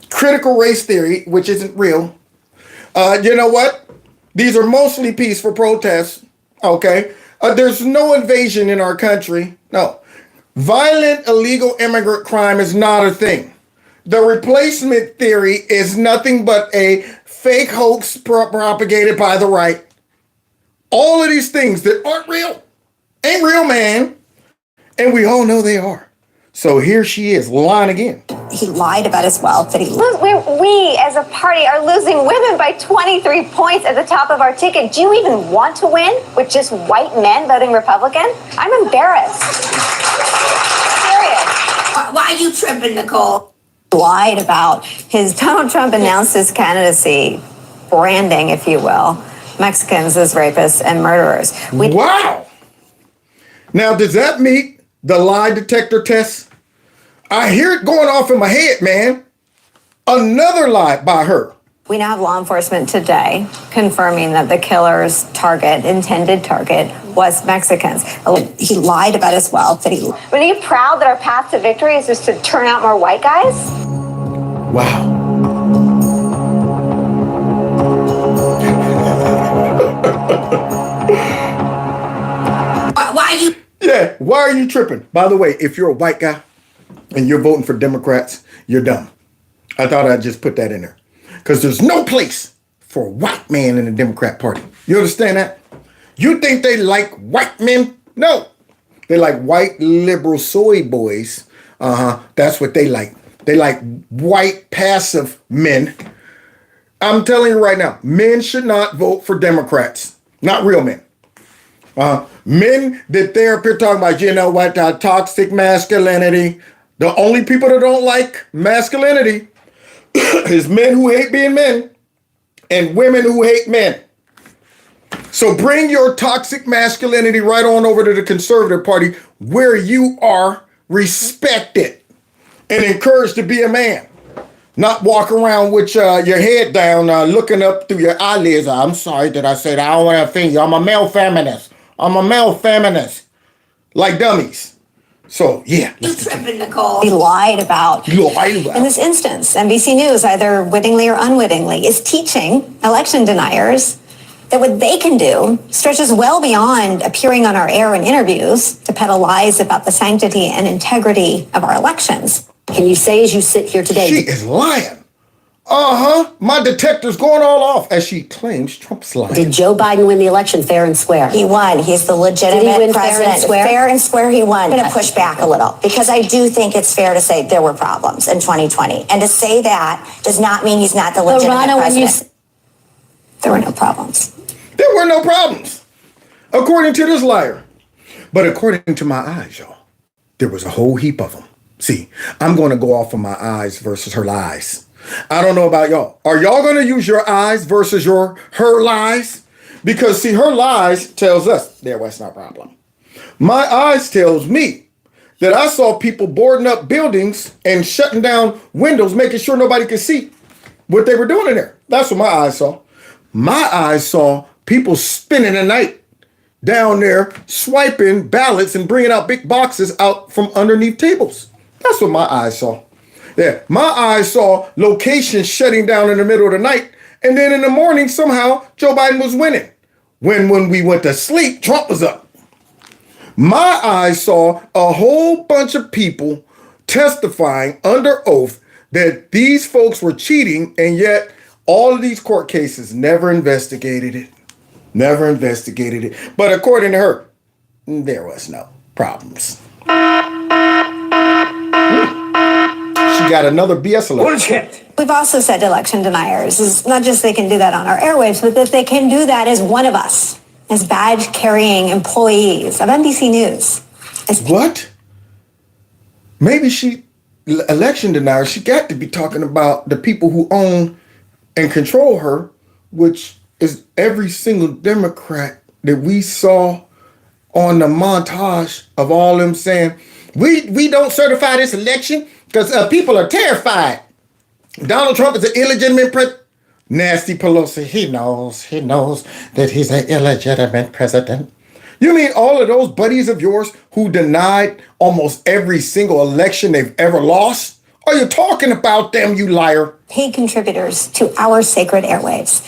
Speaker 1: Critical race theory, which isn't real. You know what? These are mostly peaceful protests. Okay. There's no invasion in our country. No. Violent illegal immigrant crime is not a thing. The replacement theory is nothing but a fake hoax propagated by the right. All of these things that aren't real, ain't real, man. And we all know they are. So here she is, lying again.
Speaker 10: He lied about his wealth. We as a party are losing women by 23 points at the top of our ticket. Do you even want to win with just white men voting Republican? I'm embarrassed. Serious.
Speaker 12: Why are you tripping, Nicolle?
Speaker 10: Lied about Donald Trump announced his candidacy, branding, if you will, Mexicans as rapists and murderers.
Speaker 1: Wow. Now, does that meet the lie detector test? I hear it going off in my head, man. Another lie by her.
Speaker 10: We now have law enforcement today confirming that the killer's intended target, was Mexicans. He lied about his wealth. Are you proud that our path to victory is just to turn out more white guys?
Speaker 1: Wow.
Speaker 12: Why are you?
Speaker 1: Yeah, why are you tripping? By the way, if you're a white guy and you're voting for Democrats, you're dumb. I thought I'd just put that in there. Because there's no place for a white man in the Democrat Party. You understand that? You think they like white men? No. They like white liberal soy boys. That's what they like. They like white passive men. I'm telling you right now, men should not vote for Democrats. Not real men. Men that they're up here talking about, toxic masculinity. The only people that don't like masculinity is men who hate being men and women who hate men. So bring your toxic masculinity right on over to the Conservative Party where you are respected and encouraged to be a man. Not walk around with your head down, looking up through your eyelids. I'm sorry that I said I don't want to offend you. I'm a male feminist. Like dummies. So, yeah.
Speaker 12: You tripping, Nicolle.
Speaker 10: He lied about. In this instance, NBC News, either wittingly or unwittingly, is teaching election deniers that what they can do stretches well beyond appearing on our air in interviews to peddle lies about the sanctity and integrity of our elections. Can you say as you sit here today?
Speaker 1: She is lying. My detector's going all off as she claims Trump's lying.
Speaker 17: Did Joe Biden win the election fair and square?
Speaker 10: He won. He's the legitimate
Speaker 17: Did he win
Speaker 10: president.
Speaker 17: fair and square?
Speaker 10: Fair and square he won. I'm going to push back a little because I do think it's fair to say there were problems in 2020. And to say that does not mean he's not the legitimate president. There were no problems.
Speaker 1: There were no problems, according to this liar. But according to my eyes, y'all, there was a whole heap of them. See, I'm going to go off of my eyes versus her lies. I don't know about y'all. Are y'all going to use your eyes versus her lies? Because see, her lies tells us, that's not a problem. My eyes tells me that I saw people boarding up buildings and shutting down windows, making sure nobody could see what they were doing in there. That's what my eyes saw. My eyes saw people spending the night down there, swiping ballots and bringing out big boxes out from underneath tables. That's what my eyes saw. Yeah, my eyes saw locations shutting down in the middle of the night. And then in the morning, somehow, Joe Biden was winning. when we went to sleep, Trump was up. My eyes saw a whole bunch of people testifying under oath that these folks were cheating, and yet all of these court cases never investigated it. Never investigated it. But according to her, there was no problems. She got another BS alert.
Speaker 3: Bullshit.
Speaker 10: We've also said to election deniers is not just they can do that on our airwaves, but that they can do that as one of us, as badge-carrying employees of NBC News.
Speaker 1: What? Maybe election denier, she got to be talking about the people who own and control her, which is every single Democrat that we saw on the montage of all them saying, we don't certify this election because people are terrified. Donald Trump is an illegitimate president. Nasty Pelosi, he knows that he's an illegitimate president. You mean all of those buddies of yours who denied almost every single election they've ever lost? Are you talking about them, you liar?
Speaker 10: Paid contributors to our sacred airwaves.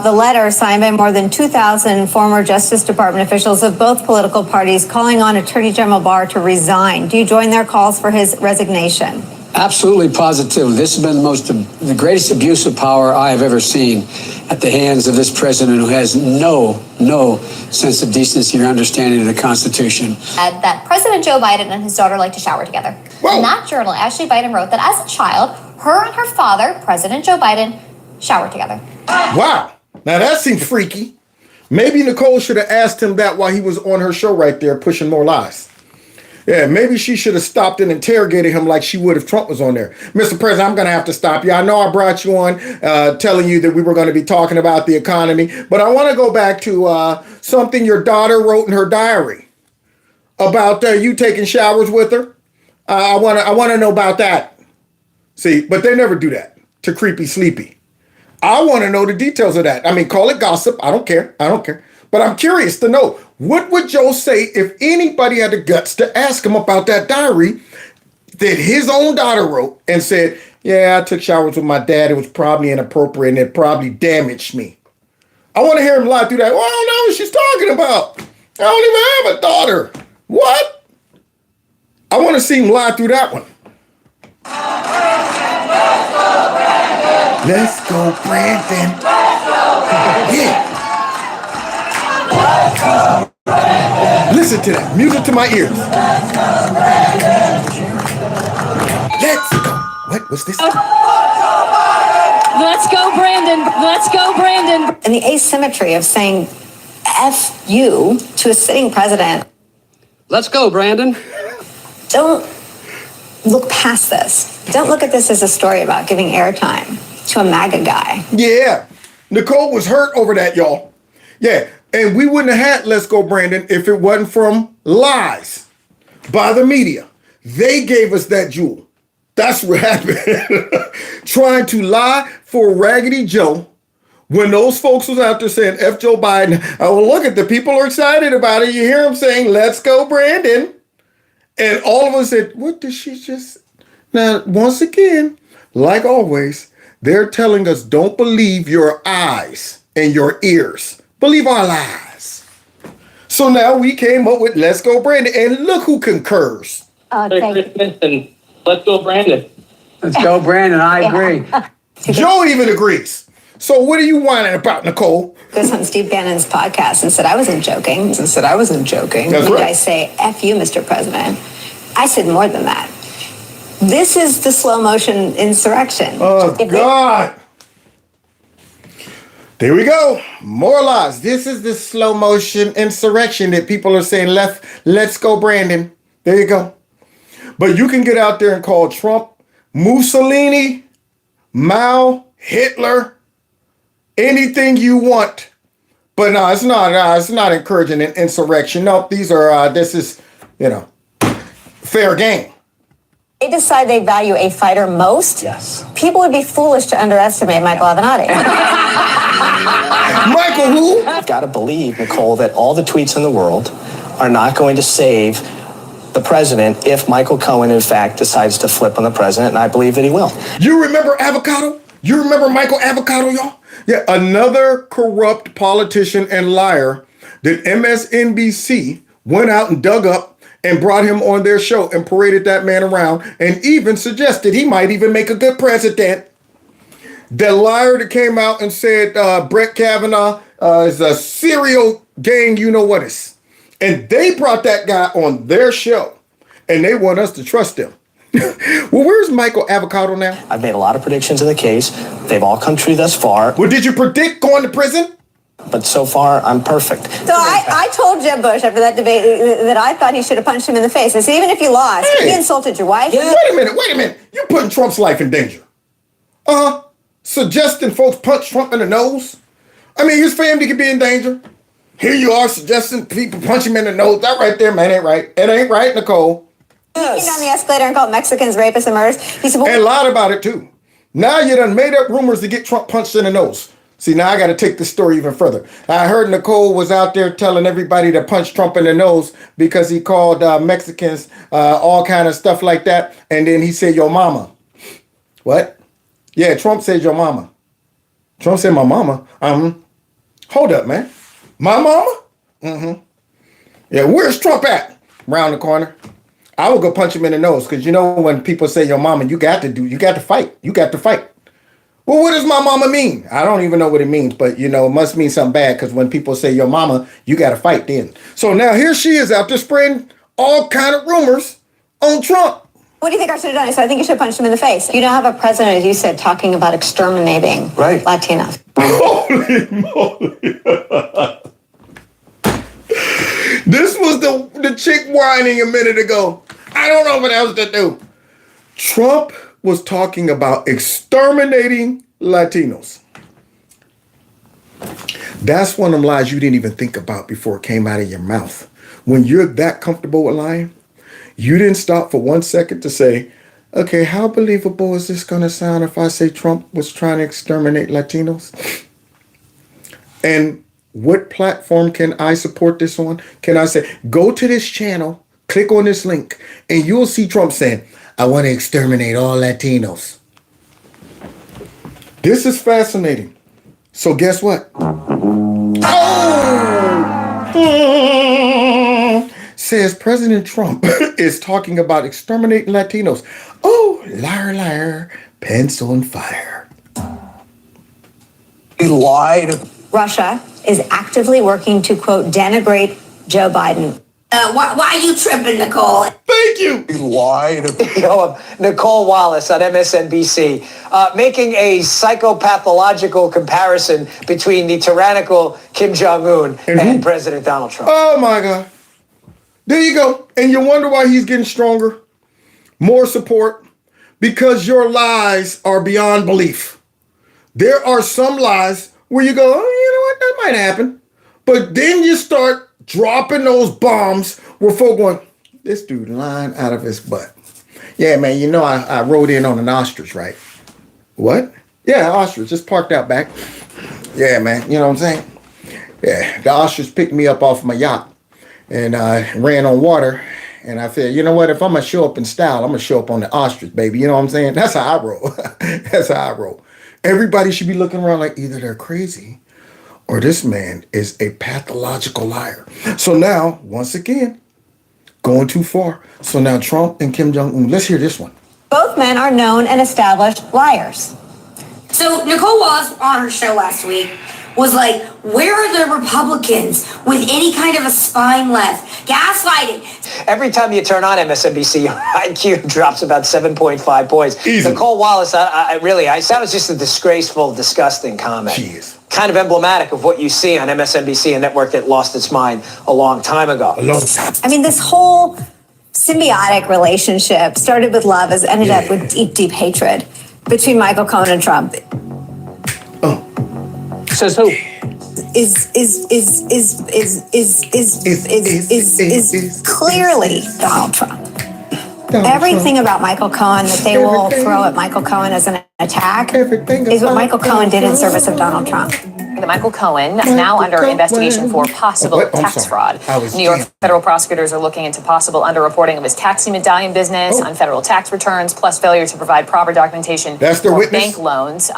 Speaker 10: The letter signed by more than 2,000 former Justice Department officials of both political parties calling on Attorney General Barr to resign. Do you join their calls for his resignation?
Speaker 2: Absolutely, positively. This has been the greatest abuse of power I have ever seen at the hands of this president who has no sense of decency or understanding of the Constitution.
Speaker 18: That President Joe Biden and his daughter like to shower together.
Speaker 1: Whoa.
Speaker 18: In that journal, Ashley Biden wrote that as a child, her and her father, President Joe Biden, showered together.
Speaker 1: Wow. Now that seems freaky. Maybe Nicolle should have asked him that while he was on her show right there pushing more lies. Yeah, maybe she should have stopped and interrogated him like she would if Trump was on there. Mr. President, I'm going to have to stop you. I know I brought you on telling you that we were going to be talking about the economy, but I want to go back to something your daughter wrote in her diary about you taking showers with her. I want to know about that. See, but they never do that to Creepy Sleepy. I want to know the details of that. I mean, call it gossip. I don't care. But I'm curious to know, what would Joe say if anybody had the guts to ask him about that diary that his own daughter wrote and said, yeah, I took showers with my dad. It was probably inappropriate and it probably damaged me. I want to hear him lie through that. Well, I don't know what she's talking about. I don't even have a daughter. What? I want to see him lie through that one. Let's go, Brandon. Yeah. Listen to that. Music to my ears. Let's go. What was this?
Speaker 10: Let's go, Brandon. Let's go, Brandon. And the asymmetry of saying F you to a sitting president.
Speaker 2: Let's go, Brandon.
Speaker 10: Don't look past this. Don't look at this as a story about giving airtime to a MAGA guy.
Speaker 1: Yeah. Nicolle was hurt over that, y'all. Yeah. And we wouldn't have had Let's Go Brandon if it wasn't from lies by the media. They gave us that jewel. That's what happened. Trying to lie for Raggedy Joe when those folks was out there saying F Joe Biden. Oh, look at the people are excited about it. You hear them saying, let's go Brandon. And all of us said, what did she just... Now, once again, like always, they're telling us don't believe your eyes and your ears. Believe our lies. So now we came up with Let's Go Brandon. And look who concurs.
Speaker 19: Let's go Brandon.
Speaker 2: Let's go, Brandon. I agree.
Speaker 1: Joe even agrees. So what are you whining about, Nicolle?
Speaker 10: Goes on Steve Bannon's podcast and said I wasn't joking.
Speaker 1: That's
Speaker 10: You
Speaker 1: right.
Speaker 10: guys say F you, Mr. President. I said more than that. This is the slow motion insurrection.
Speaker 1: Oh, God. There we go. More lies. This is the slow motion insurrection that people are saying, let's go, Brandon. There you go. But you can get out there and call Trump Mussolini, Mao, Hitler, anything you want. But no, it's not encouraging an insurrection. No, this is, fair game.
Speaker 10: They decide they value a fighter most.
Speaker 14: Yes.
Speaker 10: People would be foolish to underestimate Michael Avenatti.
Speaker 1: Michael who?
Speaker 14: I've got to believe, Nicolle, that all the tweets in the world are not going to save the president if Michael Cohen, in fact, decides to flip on the president, and I believe that he will.
Speaker 1: You remember Avocado? You remember Michael Avocado, y'all? Yeah, another corrupt politician and liar that MSNBC went out and dug up and brought him on their show and paraded that man around and even suggested he might even make a good president. The liar that came out and said Brett Kavanaugh is a serial gang, you know what is. And they brought that guy on their show and they want us to trust him. Well, where's Michael Avocado now?
Speaker 14: I've made a lot of predictions in the case. They've all come true thus far.
Speaker 1: Well, did you predict going to prison?
Speaker 14: But so far, I'm perfect.
Speaker 10: So I told Jeb Bush after that debate that I thought he should have punched him in the face. I said, even if you lost, he insulted your wife.
Speaker 1: Yeah. Wait a minute. You're putting Trump's life in danger. Suggesting folks punch Trump in the nose? I mean, his family could be in danger. Here you are suggesting people punch him in the nose. That right there, man, ain't right. It ain't right, Nicolle.
Speaker 10: He came down the escalator and called Mexicans rapists and murderers. He said,
Speaker 1: and lied about it, too. Now you done made up rumors to get Trump punched in the nose. See, now I got to take the story even further. I heard Nicolle was out there telling everybody to punch Trump in the nose because he called Mexicans all kind of stuff like that. And then he said, your mama. What? Yeah, Trump said your mama. Trump said my mama. Hold up, man. My mama? Yeah, where's Trump at? Round the corner. I will go punch him in the nose because you know when people say your mama, you got to fight. You got to fight. Well, what does my mama mean? I don't even know what it means, but you know, it must mean something bad because when people say your mama, you got to fight then. So now here she is out there spreading all kind of rumors on Trump.
Speaker 10: what do you think I should have done? I said, I think you should have punched him in the face. You don't have a president, as you said, talking about exterminating Latinos.
Speaker 1: Holy moly. This was the chick whining a minute ago. I don't know what else to do. Trump was talking about exterminating Latinos. That's one of them lies you didn't even think about before it came out of your mouth. When you're that comfortable with lying, you didn't stop for 1 second to say, okay, how believable is this going to sound if I say Trump was trying to exterminate Latinos? And what platform can I support this on? Can I say, go to this channel, click on this link, and you'll see Trump saying, I want to exterminate all Latinos. This is fascinating. So guess what? Says President Trump is talking about exterminating Latinos. Oh, liar, liar, pants on fire.
Speaker 15: He lied.
Speaker 10: Russia is actively working to, quote, denigrate Joe Biden.
Speaker 12: Why are you tripping, Nicolle?
Speaker 1: Thank you.
Speaker 15: He lied.
Speaker 11: Nicolle Wallace on MSNBC, making a psychopathological comparison between the tyrannical Kim Jong-un and President Donald Trump.
Speaker 1: Oh, my God. There you go. And you wonder why he's getting stronger. More support. Because your lies are beyond belief. There are some lies where you go, oh, you know what, that might happen. But then you start dropping those bombs where folk going, this dude lying out of his butt. Yeah, man, you know I rode in on an ostrich, right? What? Yeah, ostrich, just parked out back. Yeah, man, you know what I'm saying? Yeah, the ostrich picked me up off my yacht and I ran on water. And I said, you know what, if I'm going to show up in style, I'm going to show up on the ostrich, baby. You know what I'm saying? That's how I roll. That's how I roll. Everybody should be looking around like either they're crazy or this man is a pathological liar. So now, once again, going too far. So now Trump and Kim Jong-un, let's hear this one.
Speaker 10: Both men are known and established liars.
Speaker 12: So Nicolle Wallace on her show last week was like, where are the Republicans with any kind of a spine left? Gaslighting.
Speaker 11: Every time you turn on MSNBC, your IQ drops about 7.5 points.
Speaker 1: Easy.
Speaker 11: Nicolle Wallace, I that was just a disgraceful, disgusting comment.
Speaker 1: Jeez.
Speaker 11: Kind of emblematic of what you see on MSNBC, a network that lost its mind a long time ago.
Speaker 10: I mean, this whole symbiotic relationship started with love, has ended up with deep, deep hatred between Michael Cohen and Trump.
Speaker 11: Says who?
Speaker 10: Is clearly Donald Trump. Everything about Michael Cohen that they will throw at Michael Cohen as an attack is what Michael Cohen did in service of Donald Trump.
Speaker 20: Michael Cohen, now under investigation for possible tax fraud. New York federal prosecutors are looking into possible underreporting of his taxi medallion business on federal tax returns, plus failure to provide proper documentation
Speaker 1: for
Speaker 20: bank loans.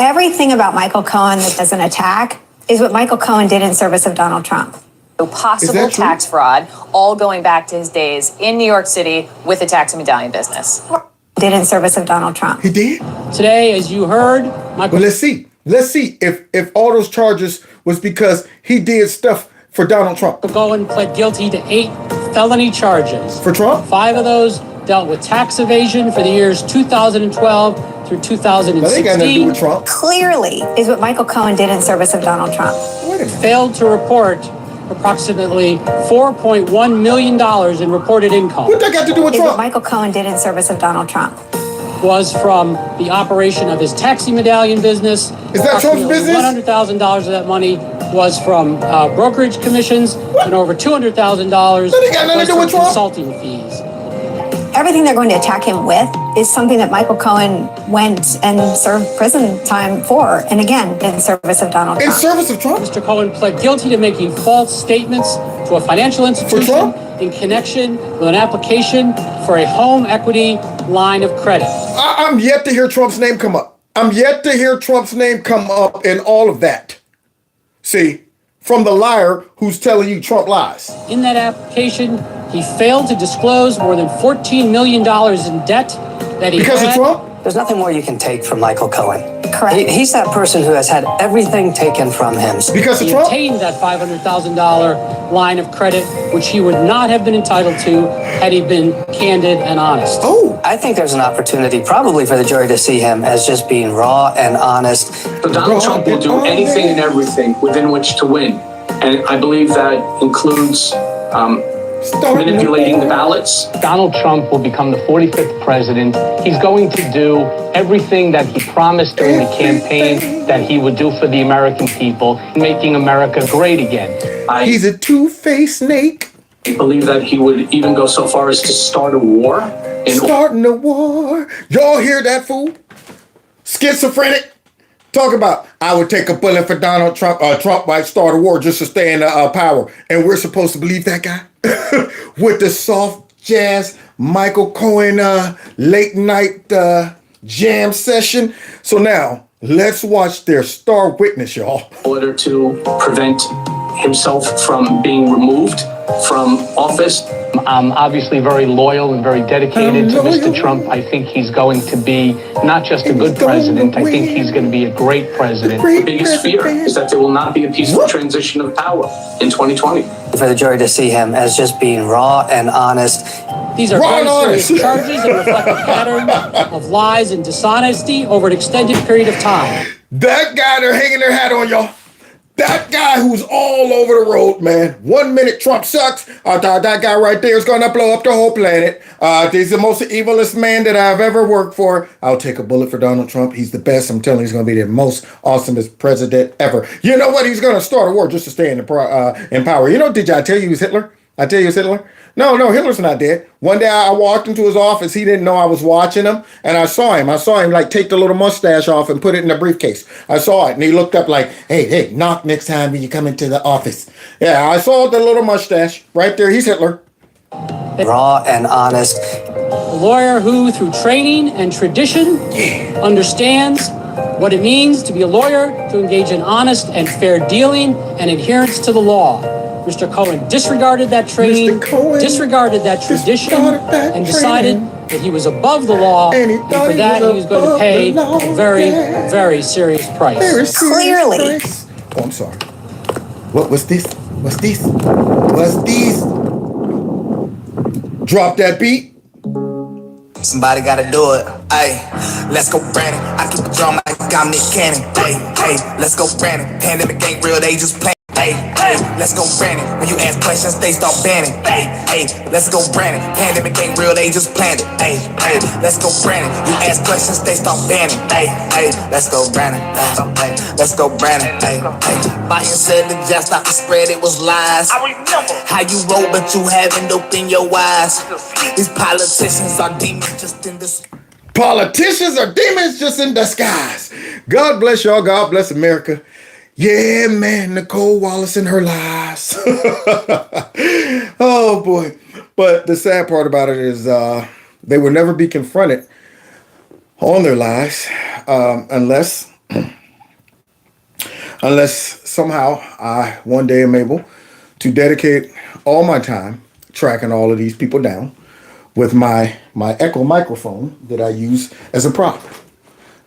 Speaker 10: Everything about Michael Cohen that does an attack is what Michael Cohen did in service of Donald Trump.
Speaker 20: Possible tax fraud, all going back to his days in New York City with the taxi medallion business.
Speaker 10: Did in service of Donald Trump.
Speaker 1: He did?
Speaker 2: Today, as you heard,
Speaker 1: Michael. Well, let's see. Let's see if all those charges was because he did stuff for Donald Trump.
Speaker 2: Cohen pled guilty to 8 felony charges.
Speaker 1: For Trump?
Speaker 2: 5 of those dealt with tax evasion for the years 2012 through 2016.
Speaker 1: That ain't got nothing to do with Trump.
Speaker 10: Clearly is what Michael Cohen did in service of Donald Trump.
Speaker 2: Failed to report approximately $4.1 million in reported income.
Speaker 1: What that got to do with Trump?
Speaker 10: What Michael Cohen did in service of Donald Trump.
Speaker 2: Was from the operation of his taxi medallion business.
Speaker 1: Is that Trump's business?
Speaker 2: $100,000 of that money was from brokerage commissions, and over $200,000 was from consulting fees.
Speaker 10: Everything they're going to attack him with is something that Michael Cohen went and served prison time for, and again, in service of Donald Trump.
Speaker 1: In service of Trump?
Speaker 2: Mr. Cohen pled guilty to making false statements to a financial institution in connection with an application for a home equity line of credit.
Speaker 1: I'm yet to hear Trump's name come up. I'm yet to hear Trump's name come up in all of that. See, from the liar who's telling you Trump lies.
Speaker 2: In that application, he failed to disclose more than $14 million in debt that he had.
Speaker 1: Because of Trump?
Speaker 14: There's nothing more you can take from Michael Cohen.
Speaker 10: Correct.
Speaker 14: He's that person who has had everything taken from him.
Speaker 1: Because of
Speaker 2: He
Speaker 1: Trump?
Speaker 2: obtained that $500,000 line of credit, which he would not have been entitled to had he been candid and honest.
Speaker 14: Oh, I think there's an opportunity probably for the jury to see him as just being raw and honest.
Speaker 21: But Donald Trump will do anything and everything within which to win. And I believe that includes manipulating the ballots.
Speaker 22: Donald Trump will become the 45th president. He's going to do everything that he promised during the campaign that he would do for the American people, making America great again.
Speaker 1: He's a two-faced snake.
Speaker 21: I believe that he would even go so far as to start a war.
Speaker 1: Starting a war. Y'all hear that, fool? Schizophrenic. Talk about, I would take a bullet for Donald Trump. Trump might start a war just to stay in power. And we're supposed to believe that guy? With the soft jazz Michael Cohen late night jam session. So now, let's watch their star witness, y'all.
Speaker 21: In order to prevent himself from being removed from office.
Speaker 22: I'm obviously very loyal and very dedicated to Mr. Trump. I think he's going to be not just a good president, I think he's going to be a great president.
Speaker 21: The biggest fear is that there will not be a peaceful transition of power in 2020.
Speaker 14: For the jury to see him as just being raw and honest.
Speaker 2: These are very serious charges that reflect a pattern of lies and dishonesty over an extended period of time.
Speaker 1: That guy they're hanging their hat on, y'all. That guy who's all over the road, man. 1 minute Trump sucks. That guy right there is going to blow up the whole planet. He's the most evilest man that I've ever worked for. I'll take a bullet for Donald Trump. He's the best. I'm telling you, he's going to be the most awesomest president ever. You know what? He's going to start a war just to stay in power. You know, I tell you he was Hitler? I tell you he was Hitler? No, Hitler's not dead. One day I walked into his office. He didn't know I was watching him. And I saw him like take the little mustache off and put it in the briefcase. I saw it. And he looked up like, hey, knock next time when you come into the office. Yeah, I saw the little mustache right there. He's Hitler.
Speaker 14: Raw and honest.
Speaker 2: A lawyer who, through training and tradition, understands what it means to be a lawyer, to engage in honest and fair dealing and adherence to the law. Mr. Cohen disregarded that training, disregarded that tradition, and decided that he was above the law, and for that he was going to pay a very, very serious price.
Speaker 10: Clearly.
Speaker 1: Oh, I'm sorry. What's this? What's this? What's this? Drop that beat.
Speaker 23: Somebody gotta do it. Ay, let's go, Brandon. I keep a drum like I'm Nick Cannon. Ay, let's go, Brandon. Pandemic ain't real, they just play. Hey, let's go, Brandon. When you ask questions, they start banning. Hey, let's go, Brandon. Pandemic ain't real, they just planned it. Hey, let's go, Brandon. You ask questions, they start banning. Hey, let's go, Brandon. Let's go, Brandon. Hey, buy and sell the just not the spread, it was lies. I remember how you roll, but you haven't opened your eyes. These politicians are demons just in this.
Speaker 1: Politicians are demons just in disguise. God bless y'all. God bless America. Yeah, man, Nicolle Wallace and her lies. Oh, boy. But the sad part about it is they will never be confronted on their lies unless Unless somehow I one day am able to dedicate all my time tracking all of these people down with my Echo microphone that I use as a prop.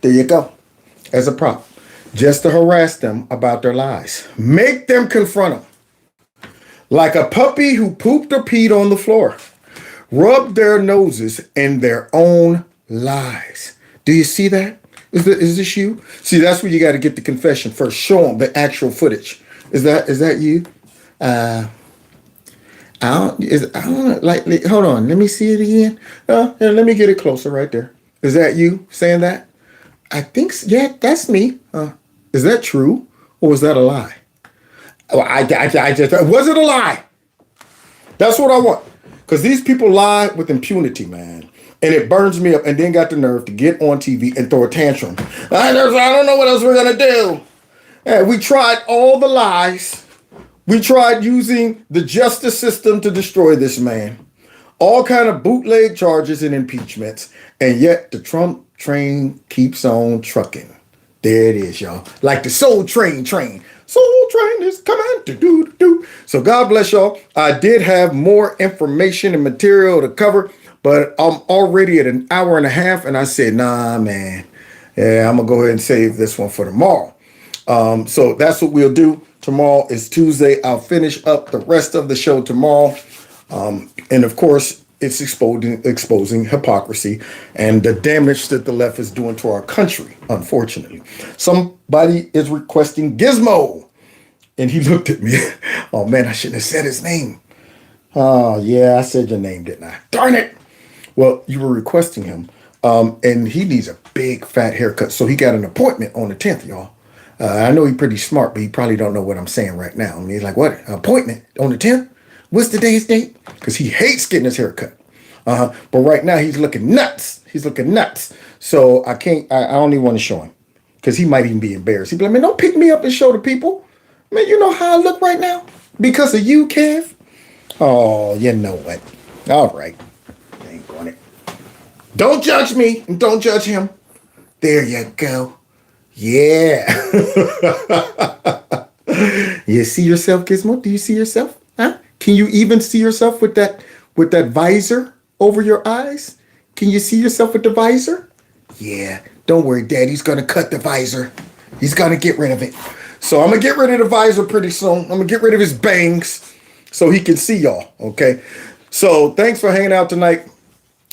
Speaker 1: There you go. As a prop. Just to harass them about their lies. Make them confront them. Like a puppy who pooped or peed on the floor. Rub their noses in their own lies. Do you see that? Is this you? See, that's where you got to get the confession first. Show them the actual footage. Is that you? I don't know, like, hold on. Let me see it again. Here, let me get it closer right there. Is that you saying that? I think, yeah, that's me. Is that true or was that a lie? I just, was it a lie? That's what I want. Because these people lie with impunity, man. And it burns me up, and then got the nerve to get on TV and throw a tantrum. I don't know what else we're going to do. And we tried all the lies. We tried using the justice system to destroy this man. All kind of bootleg charges and impeachments. And yet the Trump train keeps on trucking. There it is, y'all. Like the Soul Train. Soul Train is coming to do. So God bless y'all. I did have more information and material to cover, but I'm already at an hour and a half, and I said, nah, man. Yeah, I'm going to go ahead and save this one for tomorrow. So that's what we'll do. Tomorrow is Tuesday. I'll finish up the rest of the show tomorrow. And of course, it's exposing hypocrisy and the damage that the left is doing to our country, unfortunately. Somebody is requesting Gizmo. And he looked at me. Oh, man, I shouldn't have said his name. Oh, yeah, I said your name, didn't I? Darn it. Well, you were requesting him. And he needs a big fat haircut. So he got an appointment on the 10th, y'all. I know he's pretty smart, but he probably don't know what I'm saying right now. I mean, he's like, what? Appointment on the 10th? What's today's date? Because he hates getting his haircut. But right now he's looking nuts. So I don't even want to show him. Because he might even be embarrassed. He'd be like, man, don't pick me up and show the people. Man, you know how I look right now? Because of you, Kev? Oh, you know what? All right. I ain't going it. Don't judge me and don't judge him. There you go. Yeah. You see yourself, Gizmo? Do you see yourself? Huh? Can you even see yourself with that visor over your eyes? Can you see yourself with the visor? Yeah. Don't worry, Daddy's gonna cut the visor. He's gonna get rid of it. So I'm gonna get rid of the visor pretty soon. I'm gonna get rid of his bangs so he can see y'all. Okay. So thanks for hanging out tonight.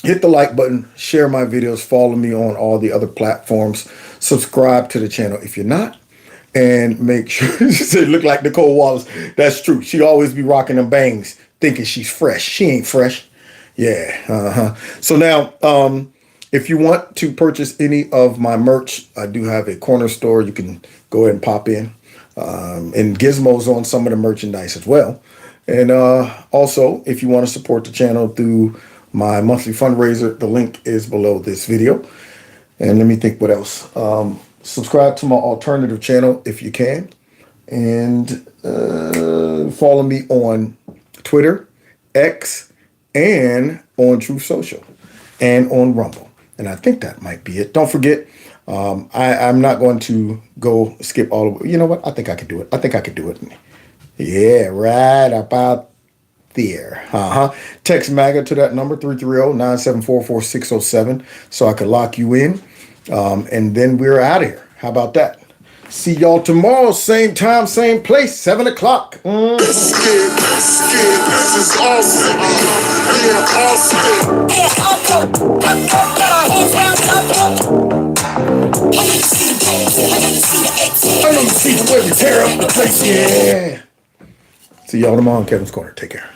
Speaker 1: Hit the like button, share my videos, follow me on all the other platforms, subscribe to the channel if you're not, and make sure you look like Nicolle Wallace. That's true. She always be rocking them bangs, thinking she's fresh. She ain't fresh. Yeah. So now, if you want to purchase any of my merch, I do have a corner store. You can go ahead and pop in. And Gizmo's on some of the merchandise as well. And also, if you want to support the channel through my monthly fundraiser, the link is below this video. And let me think what else. Subscribe to my alternative channel if you can. And follow me on Twitter, X, and on Truth Social, and on Rumble. And I think that might be it. Don't forget, I'm not going to go skip all of it. You know what? I think I could do it. Yeah, right about there. Text MAGA to that number, 330-974-4607, so I could lock you in. And then we're out of here. How about that? See y'all tomorrow, same time, same place, 7 o'clock.
Speaker 16: This is awesome. Yeah, awesome.
Speaker 1: I know the seats where we tear up the place. Yeah. See y'all tomorrow in Kevin's Corner. Take care.